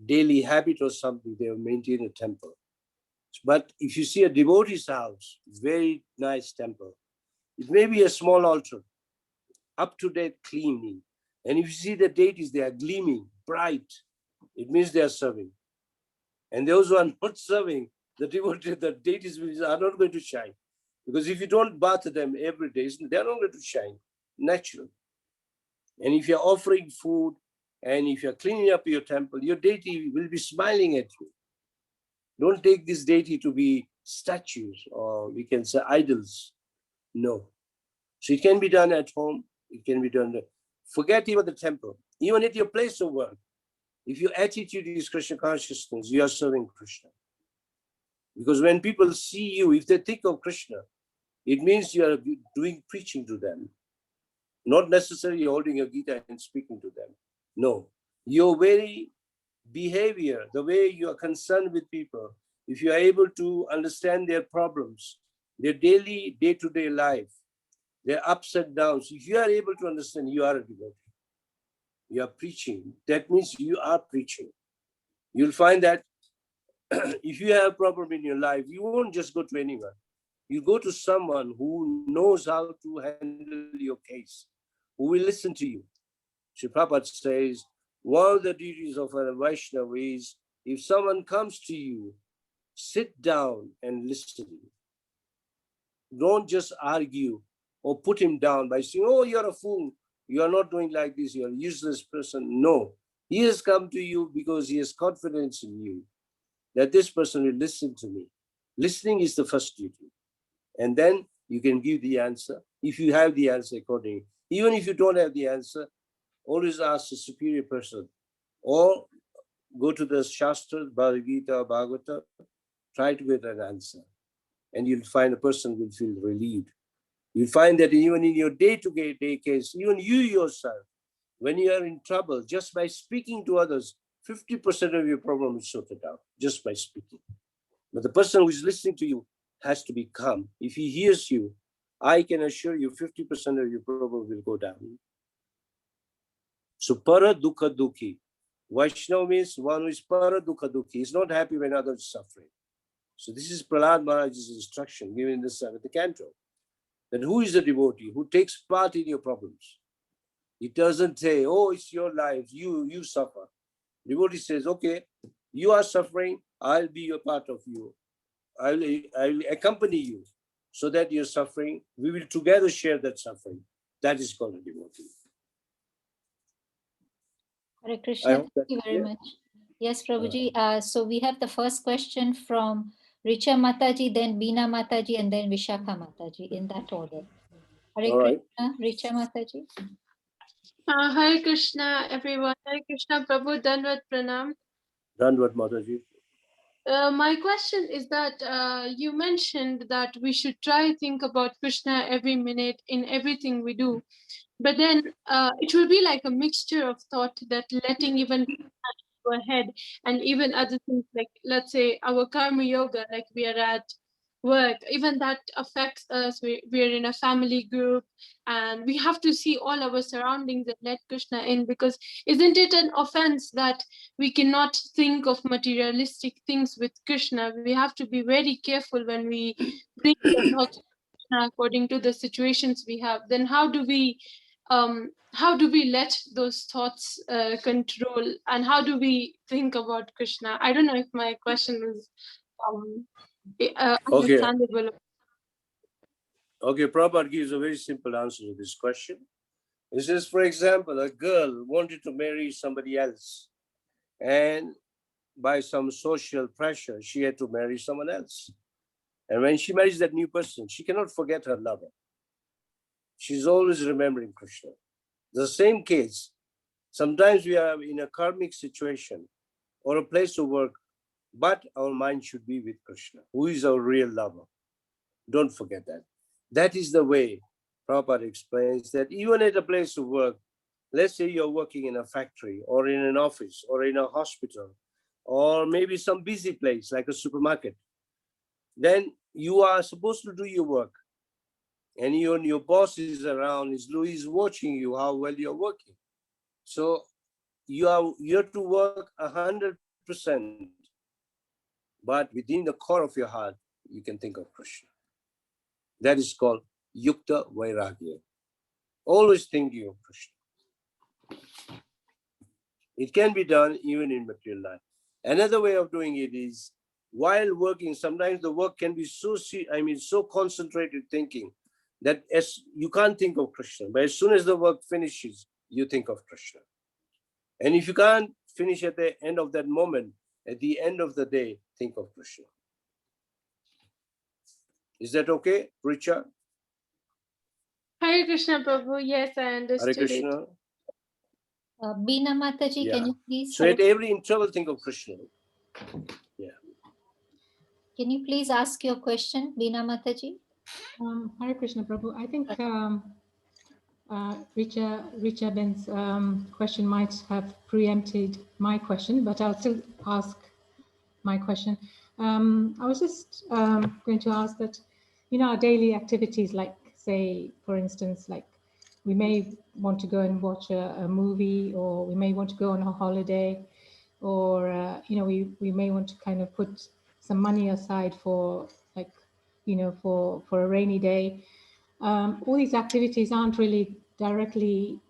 daily habit or something, they have maintained a temple. But if you see a devotee's house, very nice temple, it may be a small altar, up-to-date cleaning. And if you see the deities, they are gleaming, bright, it means they are serving. And those who are not serving, the deities are not going to shine. Because if you don't bath them every day, they're not going to shine naturally. And if you're offering food and if you're cleaning up your temple, your deity will be smiling at you. Don't take this deity to be statues or we can say idols. No. So it can be done at home. It can be done. Forget even the temple. Even at your place of work. If your attitude is Krishna consciousness, you are serving Krishna. Because when people see you, if they think of Krishna, it means you are doing preaching to them. Not necessarily holding a Gita and speaking to them. No. Your very behavior, the way you are concerned with people, if you are able to understand their problems, their daily, day-to-day life, their ups and downs, if you are able to understand, you are a devotee. You are preaching. That means you are preaching. You'll find that if you have a problem in your life, you won't just go to anyone. You go to someone who knows how to handle your case, who will listen to you. Sri Prabhupada says, one of the duties of a Vaishnava is, if someone comes to you, sit down and listen. Don't just argue or put him down by saying, oh, you're a fool. You are not doing like this. You're a useless person. No. He has come to you because he has confidence in you that this person will listen to me. Listening is the first duty. And then you can give the answer if you have the answer accordingly. Even if you don't have the answer, always ask a superior person or go to the Shastras, Bhagavad Gita, Bhagavata, try to get an answer. And you'll find a person will feel relieved. You'll find that even in your day-to-day case, even you yourself, when you are in trouble, just by speaking to others, 50% of your problem is sorted out just by speaking. But the person who is listening to you has to be calm. If he hears you, I can assure you 50% of your problem will go down. So para dukkha dukhi. Vaishnava means one who is para dukkha dukhi. He's not happy when others are suffering. So this is Prahlad Maharaj's instruction given in the 7th canto. That who is the devotee who takes part in your problems? It doesn't say, oh, it's your life, you suffer. Devotee says, okay, you are suffering, I'll be a part of you. I'll accompany you so that you're suffering. We will together share that suffering. That is called a devotee.
Hare
I
Krishna,
hope
thank
that's
you very
clear.
much. Yes, Prabhuji. So we have the first question from Richa Mataji, then Beena Mataji, and then Vishakha Mataji, in that order. Hare
All right.
Krishna, Richa Mataji.
Hare Krishna, everyone. Hare Krishna, Prabhu, Danvat Pranam.
Dandavat Mataji.
My question is that you mentioned that we should try think about Krishna every minute in everything we do. But then it will be like a mixture of thought that letting even go ahead, and even other things like, let's say, our karma yoga, like we are at work, even that affects us. We're in a family group, and we have to see all our surroundings and let Krishna in, because isn't it an offense that we cannot think of materialistic things with Krishna? We have to be very careful when we bring the thoughts of Krishna according to the situations we have. Then how do we let those thoughts control, and how do we think about Krishna? I don't know if my question was
Okay.
understandable.
Okay, Prabhupada gives a very simple answer to this question. He says, for example, a girl wanted to marry somebody else, and by some social pressure, she had to marry someone else. And when she marries that new person, she cannot forget her lover. She's always remembering Krishna. The same case, sometimes we are in a karmic situation or a place of work, but our mind should be with Krishna, who is our real lover. Don't forget that. That is the way Prabhupada explains that even at a place of work, let's say you're working in a factory or in an office or in a hospital, or maybe some busy place like a supermarket, then you are supposed to do your work. And your boss is around, is watching you, how well you're working. So you have to work 100%, but within the core of your heart, you can think of Krishna. That is called Yukta Vairagya. Always thinking of Krishna. It can be done even in material life. Another way of doing it is while working, sometimes the work can be so concentrated thinking that as you can't think of Krishna, but as soon as the work finishes, you think of Krishna. And if you can't finish at the end of that moment, at the end of the day, think of Krishna. Is that okay, Richa?
Hare Krishna, Prabhu. Yes, I
Hare
understood it.
Krishna.
Beena Mataji,
Yeah.
can you please?
So at every interval, think of Krishna. Yeah.
Can you please ask your question, Beena Mataji?
Hare Krishna, Prabhu. I think Richa Ben's question might have preempted my question, but I'll still ask my question. I was just going to ask that, our daily activities, like, say, for instance, like we may want to go and watch a movie, or we may want to go on a holiday, or, we may want to kind of put some money aside for, like, for a rainy day. All these activities aren't really directly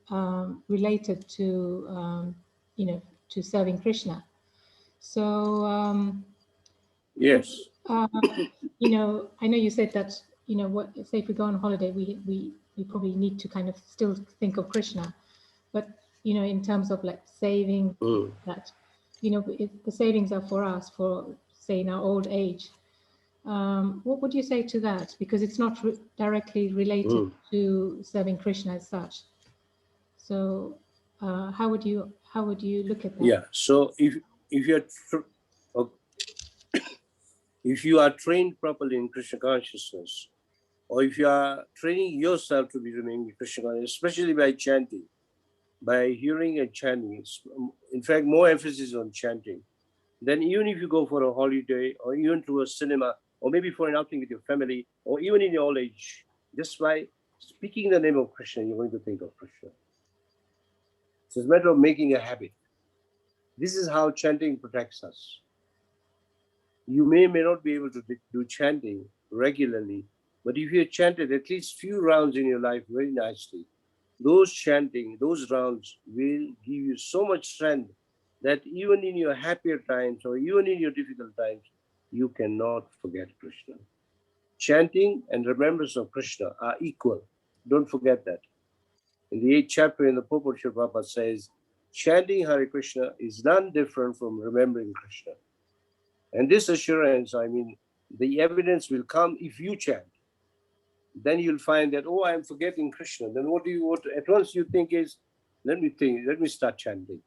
related to, to serving Krishna. So,
Yes.
I know you said that, say if we go on holiday, we probably need to kind of still think of Krishna. But, in terms of like saving that, if the savings are for us, for, say, in our old age, what would you say to that? Because it's not directly related to serving Krishna as such. So how would you look at that?
Yeah. So if you are trained properly in Krishna consciousness, or if you are training yourself to be remaining Krishna conscious, especially by chanting, by hearing and chanting, in fact, more emphasis on chanting, then even if you go for a holiday or even to a cinema, or maybe for an outing with your family, or even in your old age, just by speaking the name of Krishna, you're going to think of Krishna. So it's a matter of making a habit. This is how chanting protects us. You may not be able to do chanting regularly, but if you chanted at least few rounds in your life very nicely, those chanting, those rounds will give you so much strength that even in your happier times or even in your difficult times, you cannot forget Krishna. Chanting and remembrance of Krishna are equal. Don't forget that. In the 8th chapter in the Purport, Prabhupada says chanting Hare Krishna is none different from remembering Krishna. And this assurance, I mean, the evidence will come if you chant. Then you'll find that, oh, I'm forgetting Krishna. Then what at once you think is, let me start chanting.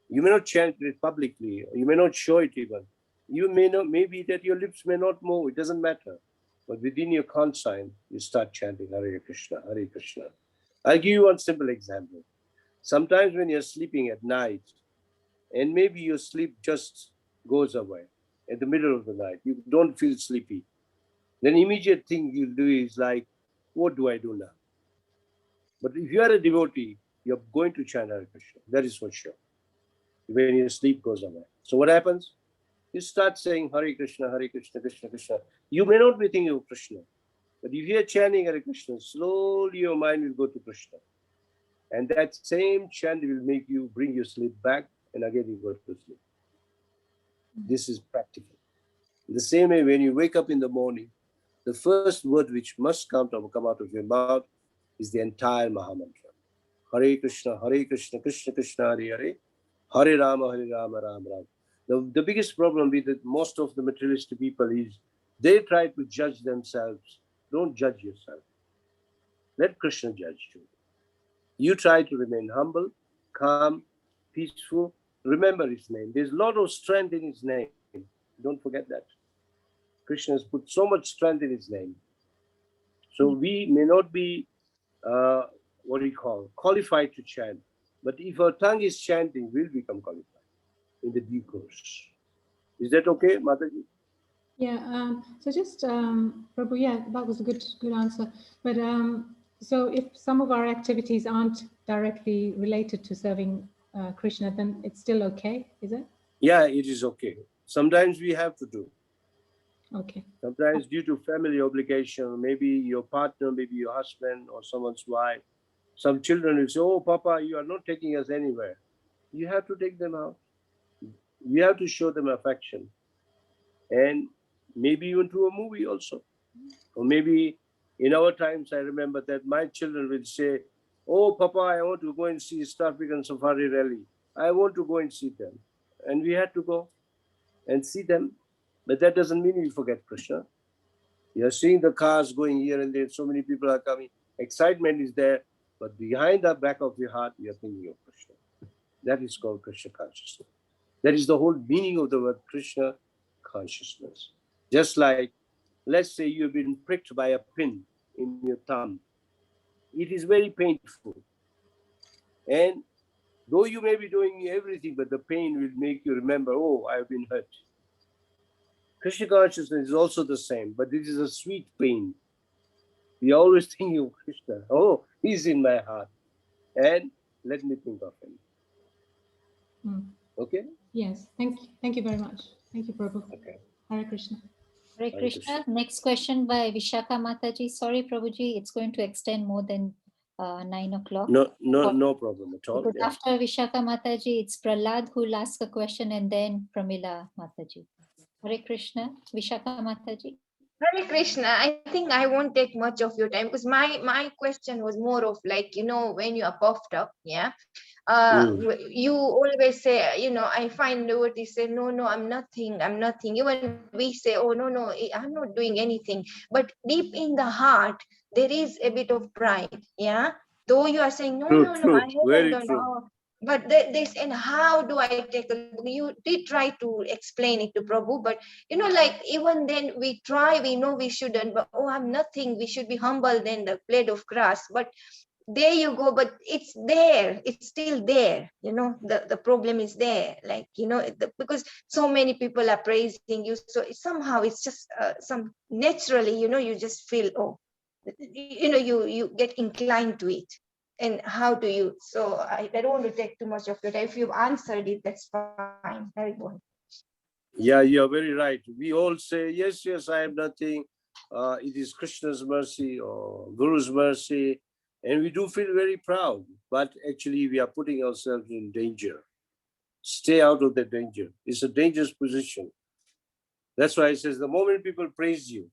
You may not chant it publicly, or you may not show it even. You may not, maybe that your lips may not move, it doesn't matter. But within your conscience, you start chanting Hare Krishna, Hare Krishna. I'll give you one simple example. Sometimes when you're sleeping at night, and maybe your sleep just goes away at the middle of the night, you don't feel sleepy. Then immediate thing you'll do is like, what do I do now? But if you are a devotee, you're going to chant Hare Krishna. That is for sure. When your sleep goes away. So what happens? You start saying Hare Krishna, Krishna Krishna. You may not be thinking of Krishna, but if you are chanting Hare Krishna, slowly your mind will go to Krishna. And that same chant will make you bring your sleep back, and again you go to sleep. This is practical. The same way when you wake up in the morning, the first word which must come out of your mouth is the entire Mahamantra. Hare Krishna, Krishna Krishna, Hare Hare, Hare Rama, Rama Rama. The biggest problem with most of the materialistic people is they try to judge themselves. Don't judge yourself. Let Krishna judge you. You try to remain humble, calm, peaceful. Remember his name. There's a lot of strength in his name. Don't forget that. Krishna has put so much strength in his name. So we may not be, qualified to chant. But if our tongue is chanting, we'll become qualified in the due course. Is that okay, Mataji?
Yeah, so just, Prabhu, yeah, that was a good answer. But so if some of our activities aren't directly related to serving Krishna, then it's still okay, is it?
Yeah, it is okay. Sometimes we have to do.
Okay.
Sometimes due to family obligation, maybe your partner, maybe your husband or someone's wife, some children will say, oh, Papa, you are not taking us anywhere. You have to take them out. You have to show them affection. And maybe even to a movie also. Or maybe in our times, I remember that my children will say, oh, Papa, I want to go and see Star African Safari Rally. I want to go and see them. And we had to go and see them. But that doesn't mean we forget Krishna. You're seeing the cars going here and there, so many people are coming. Excitement is there, but behind the back of your heart, you're thinking of Krishna. That is called Krishna consciousness. That is the whole meaning of the word Krishna consciousness. Just like, let's say you've been pricked by a pin in your thumb. It is very painful. And though you may be doing everything, but the pain will make you remember, oh, I've been hurt. Krishna consciousness is also the same, but this is a sweet pain. We always think of Krishna. Oh, he's in my heart. And let me think of him. Okay?
Yes, thank you very much. Thank you, Prabhu.
Okay.
Hare Krishna.
Hare Krishna. Next question by Vishaka Mataji. Sorry, Prabhuji, it's going to extend more than 9 o'clock.
No problem at all.
Because
Yeah.
after Vishaka Mataji, it's Prahlad who will ask a question, and then Pramila Mataji. Hare Krishna. Vishaka Mataji.
Hare Krishna, I think I won't take much of your time because my question was more of like, when you are puffed up, yeah. You always say, I find devotees say, no, I'm nothing. Even we say, oh, no, I'm not doing anything. But deep in the heart, there is a bit of pride, yeah. Though you are saying, no, I haven't done all. But this, and how do I take a look? You did try to explain it to Prabhu, but like even then we try, we know we shouldn't, but oh, I'm nothing. We should be humble than the blade of grass. But there you go, but it's there, it's still there, the problem is there, like, because so many people are praising you, so somehow it's just some naturally, you just feel, oh, you get inclined to it. And how do you, so I don't want to take too much of your time. If you've answered it, that's fine. Very good.
Yeah, you're very right. We all say, yes, I have nothing. It is Krishna's mercy or Guru's mercy. And we do feel very proud, but actually we are putting ourselves in danger. Stay out of the danger. It's a dangerous position. That's why it says the moment people praise you,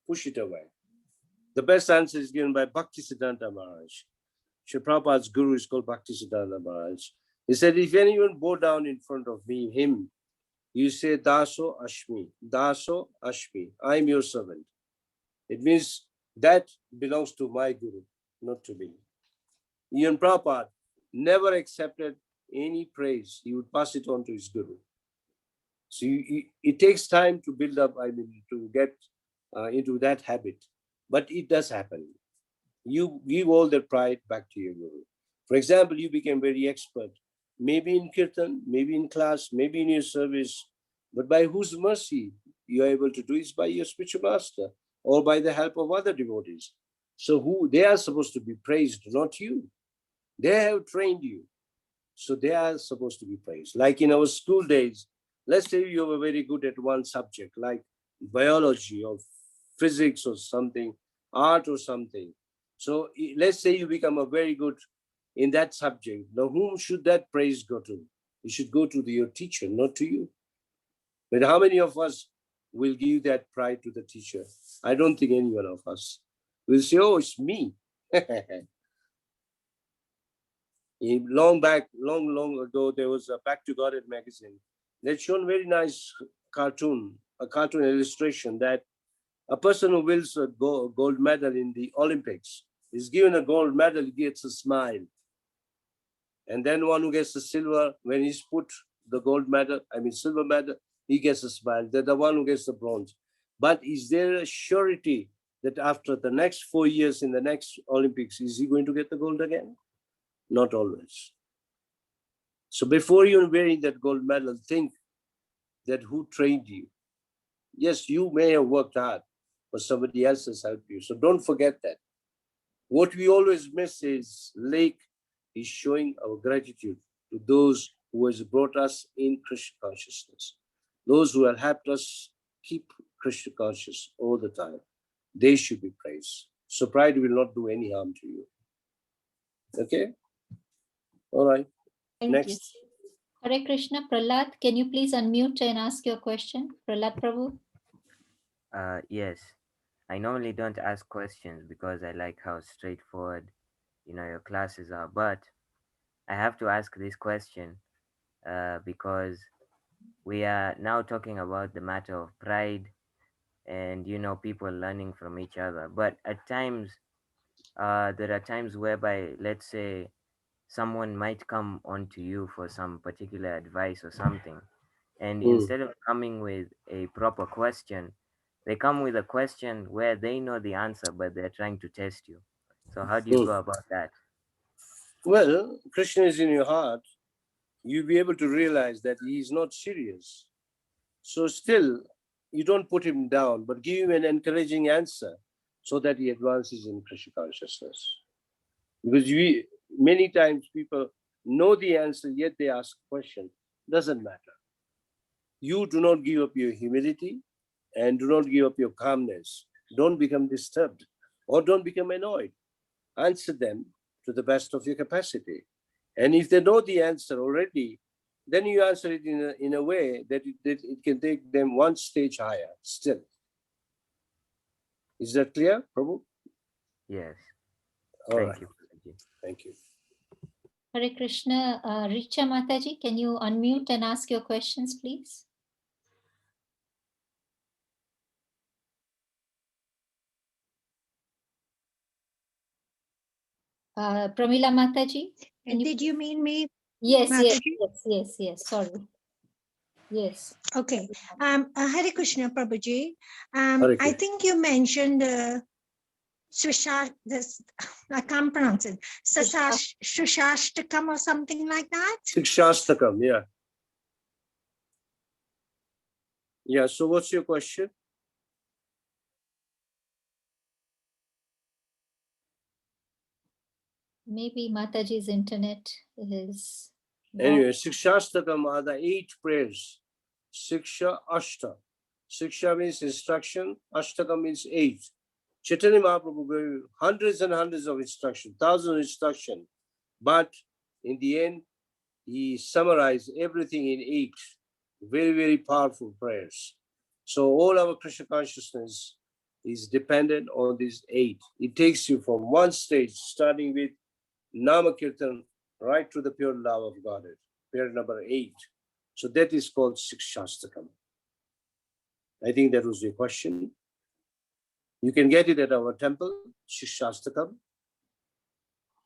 push it away. The best answer is given by Bhaktisiddhanta Maharaj. Srila Prabhupada's guru is called Bhaktisiddhanta Maharaj. He said, if anyone bow down in front of him, you say, Daso Ashmi, Daso Ashmi, I am your servant. It means that belongs to my guru, not to me. Even Prabhupada never accepted any praise. He would pass it on to his guru. So it takes time to build up, to get into that habit. But it does happen. You give all the pride back to your guru. For example, you became very expert, maybe in kirtan, maybe in class, maybe in your service, but by whose mercy you are able to do is by your spiritual master or by the help of other devotees. So who they are supposed to be praised, not you. They have trained you. So they are supposed to be praised. Like in our school days, let's say you were very good at one subject, like biology or physics or something, art or something. So let's say you become a very good in that subject. Now, whom should that praise go to? It should go to your teacher, not to you. But how many of us will give that pride to the teacher? I don't think any one of us will say, oh, it's me. Long ago, there was a Back to Godhead magazine that shown very nice cartoon, a cartoon illustration that a person who wins a gold medal in the Olympics is given a gold medal, he gets a smile. And then one who gets the silver, when he's put the gold medal, silver medal, he gets a smile. They're the one who gets the bronze. But is there a surety that after the next 4 years in the next Olympics, is he going to get the gold again? Not always. So before you're wearing that gold medal, think that who trained you. Yes, you may have worked hard, but somebody else has helped you. So don't forget that. What we always miss is showing our gratitude to those who has brought us in Krishna consciousness. Those who have helped us keep Krishna conscious all the time. They should be praised. So pride will not do any harm to you. Okay? All right.
Thank
Next.
you. Hare Krishna. Prahlad, can you please unmute and ask your question? Prahlad Prabhu.
Yes. I normally don't ask questions because I like how straightforward, your classes are. But I have to ask this question because we are now talking about the matter of pride and, people learning from each other. But at times, there are times whereby, let's say, someone might come onto you for some particular advice or something. And instead of coming with a proper question, they come with a question where they know the answer, but they're trying to test you. So how do you go about that?
Well, Krishna is in your heart. You'll be able to realize that he is not serious. So still, you don't put him down, but give him an encouraging answer so that he advances in Krishna consciousness. Because many times people know the answer, yet they ask a question. Doesn't matter. You do not give up your humility and do not give up your calmness. Don't become disturbed or don't become annoyed. Answer them to the best of your capacity. And if they know the answer already, then you answer it in a way that it can take them one stage higher still. Is that clear, Prabhu?
Yes.
Thank
you.
Thank you.
Hare Krishna. Richa Mataji, can you unmute and ask your questions, please? Pramila Mataji.
Did you mean me?
Yes,
Mataji?
yes. Sorry. Yes.
Okay. Hare Krishna, Prabhuji. I think you mentioned I can't pronounce it. Shashtakam or something like that?
Shashtakam, yeah. Yeah, so what's your question?
Maybe Mataji's internet is...
Anyway, Shikshastakam are the 8 prayers. Shiksha Ashta. Shiksha means instruction, Ashtaka means 8. Chaitanya Mahaprabhu gave hundreds and hundreds of instructions, thousands of instructions. But in the end, he summarized everything in 8 very, very powerful prayers. So all our Krishna consciousness is dependent on these 8. It takes you from one stage, starting with Nama Kirtan, right to the pure love of Godhead. Prayer number 8. So that is called Shikshastakam. I think that was your question. You can get it at our temple, Shikshastakam.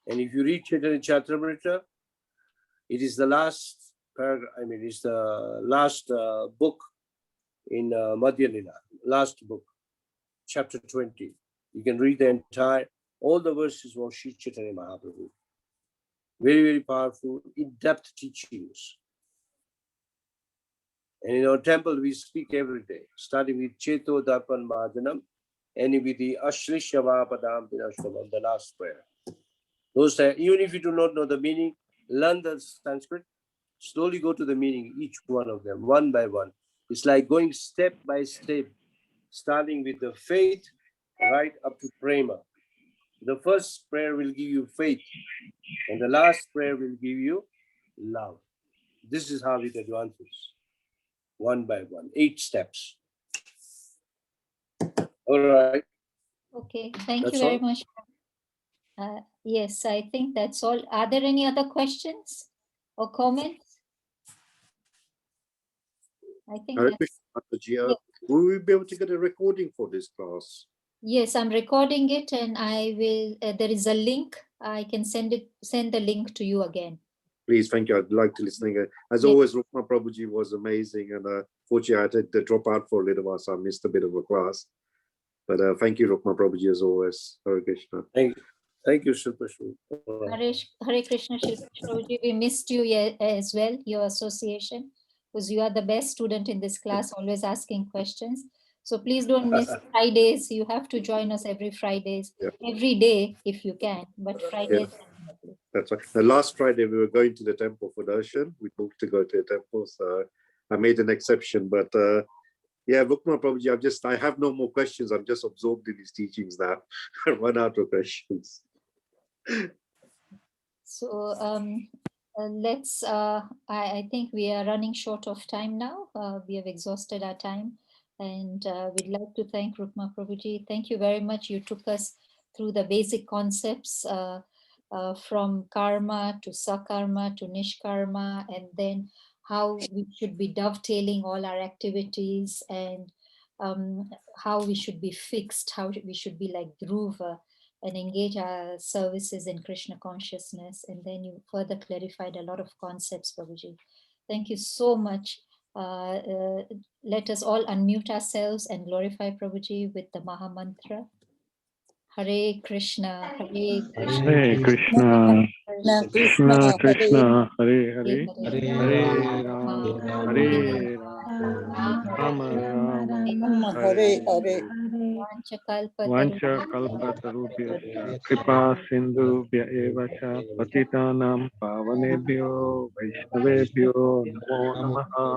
And if you read Chaitanya Charitamrita, it is the last paragraph, I mean, it's the last book in Madhya Lila, last book, chapter 20. You can read the entire, all the verses of Sri Chaitanya Mahaprabhu. Very, very powerful, in-depth teachings. And in our temple, we speak every day, starting with Cheto Darpan Madhanam, and with the Ashri Shava Padam Pinashvalam, the last prayer. Those even if you do not know the meaning, learn the Sanskrit, slowly go to the meaning, each one of them, one by one. It's like going step by step, starting with the faith, right up to prema. The first prayer will give you faith, and the last prayer will give you love. This is how it advances, one by one, 8 steps. All right.
Okay, thank
That's
you very
all?
much. Yes, I think that's all. Are there any other questions or comments? I think
Hare
that's,
Krishna,
yeah.
will we be able to get a recording for this class?
Yes, I'm recording it, and I will. There is a link. I can send the link to you again.
Please, thank you. I'd like to listen. As
Yes.
always, Rukma Prabhuji was amazing, and fortunately, I had to drop out for a little while, so I missed a bit of a class. But thank you, Rukma Prabhuji, as always. Hare Krishna.
Thank you, Shilpa Shri.
Hare Krishna, Shilpa Prabhuji. We missed you as well, your association, because you are the best student in this class, always asking questions. So please don't miss Fridays. You have to join us every Fridays, every day if you can, but Fridays.
Yeah. That's right. The last Friday, we were going to the temple for darshan. We booked to go to the temple, so I made an exception. But yeah, Rukma Prabhuji, I have no more questions. I'm just absorbed in these teachings now. I run out of questions.
So let's, I think we are running short of time now. We have exhausted our time, and we'd like to thank Rukma Prabhuji. Thank you very much. You took us through the basic concepts from karma to sakarma to nishkarma, and then how we should be dovetailing all our activities, and how we should be fixed, how we should be like Dhruva and engage our services in Krishna consciousness. And then you further clarified a lot of concepts, Prabhuji. Thank you so much. Let us all unmute ourselves and glorify Prabhuji with the Maha Mantra. Hare Krishna, Hare Krishna,
Hare Krishna, Krishna Krishna, Hare Hare, Hare
Rama,
Rama, Hare Rama, Rama Rama, Hare Hare. Vancha kalpatarubhyascha kripa sindhubhya eva cha patitanam pavanebhyo vaishnavebhyo namo namaha.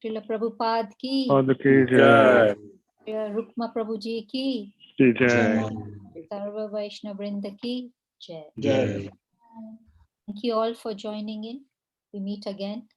Srila Prabhupada ki,
Pada ki jai,
Rukma Prabhuji ki,
jai.
Sarva Vaishnava Vrinda ki jai.
Jai.
Thank you all for joining in. We meet again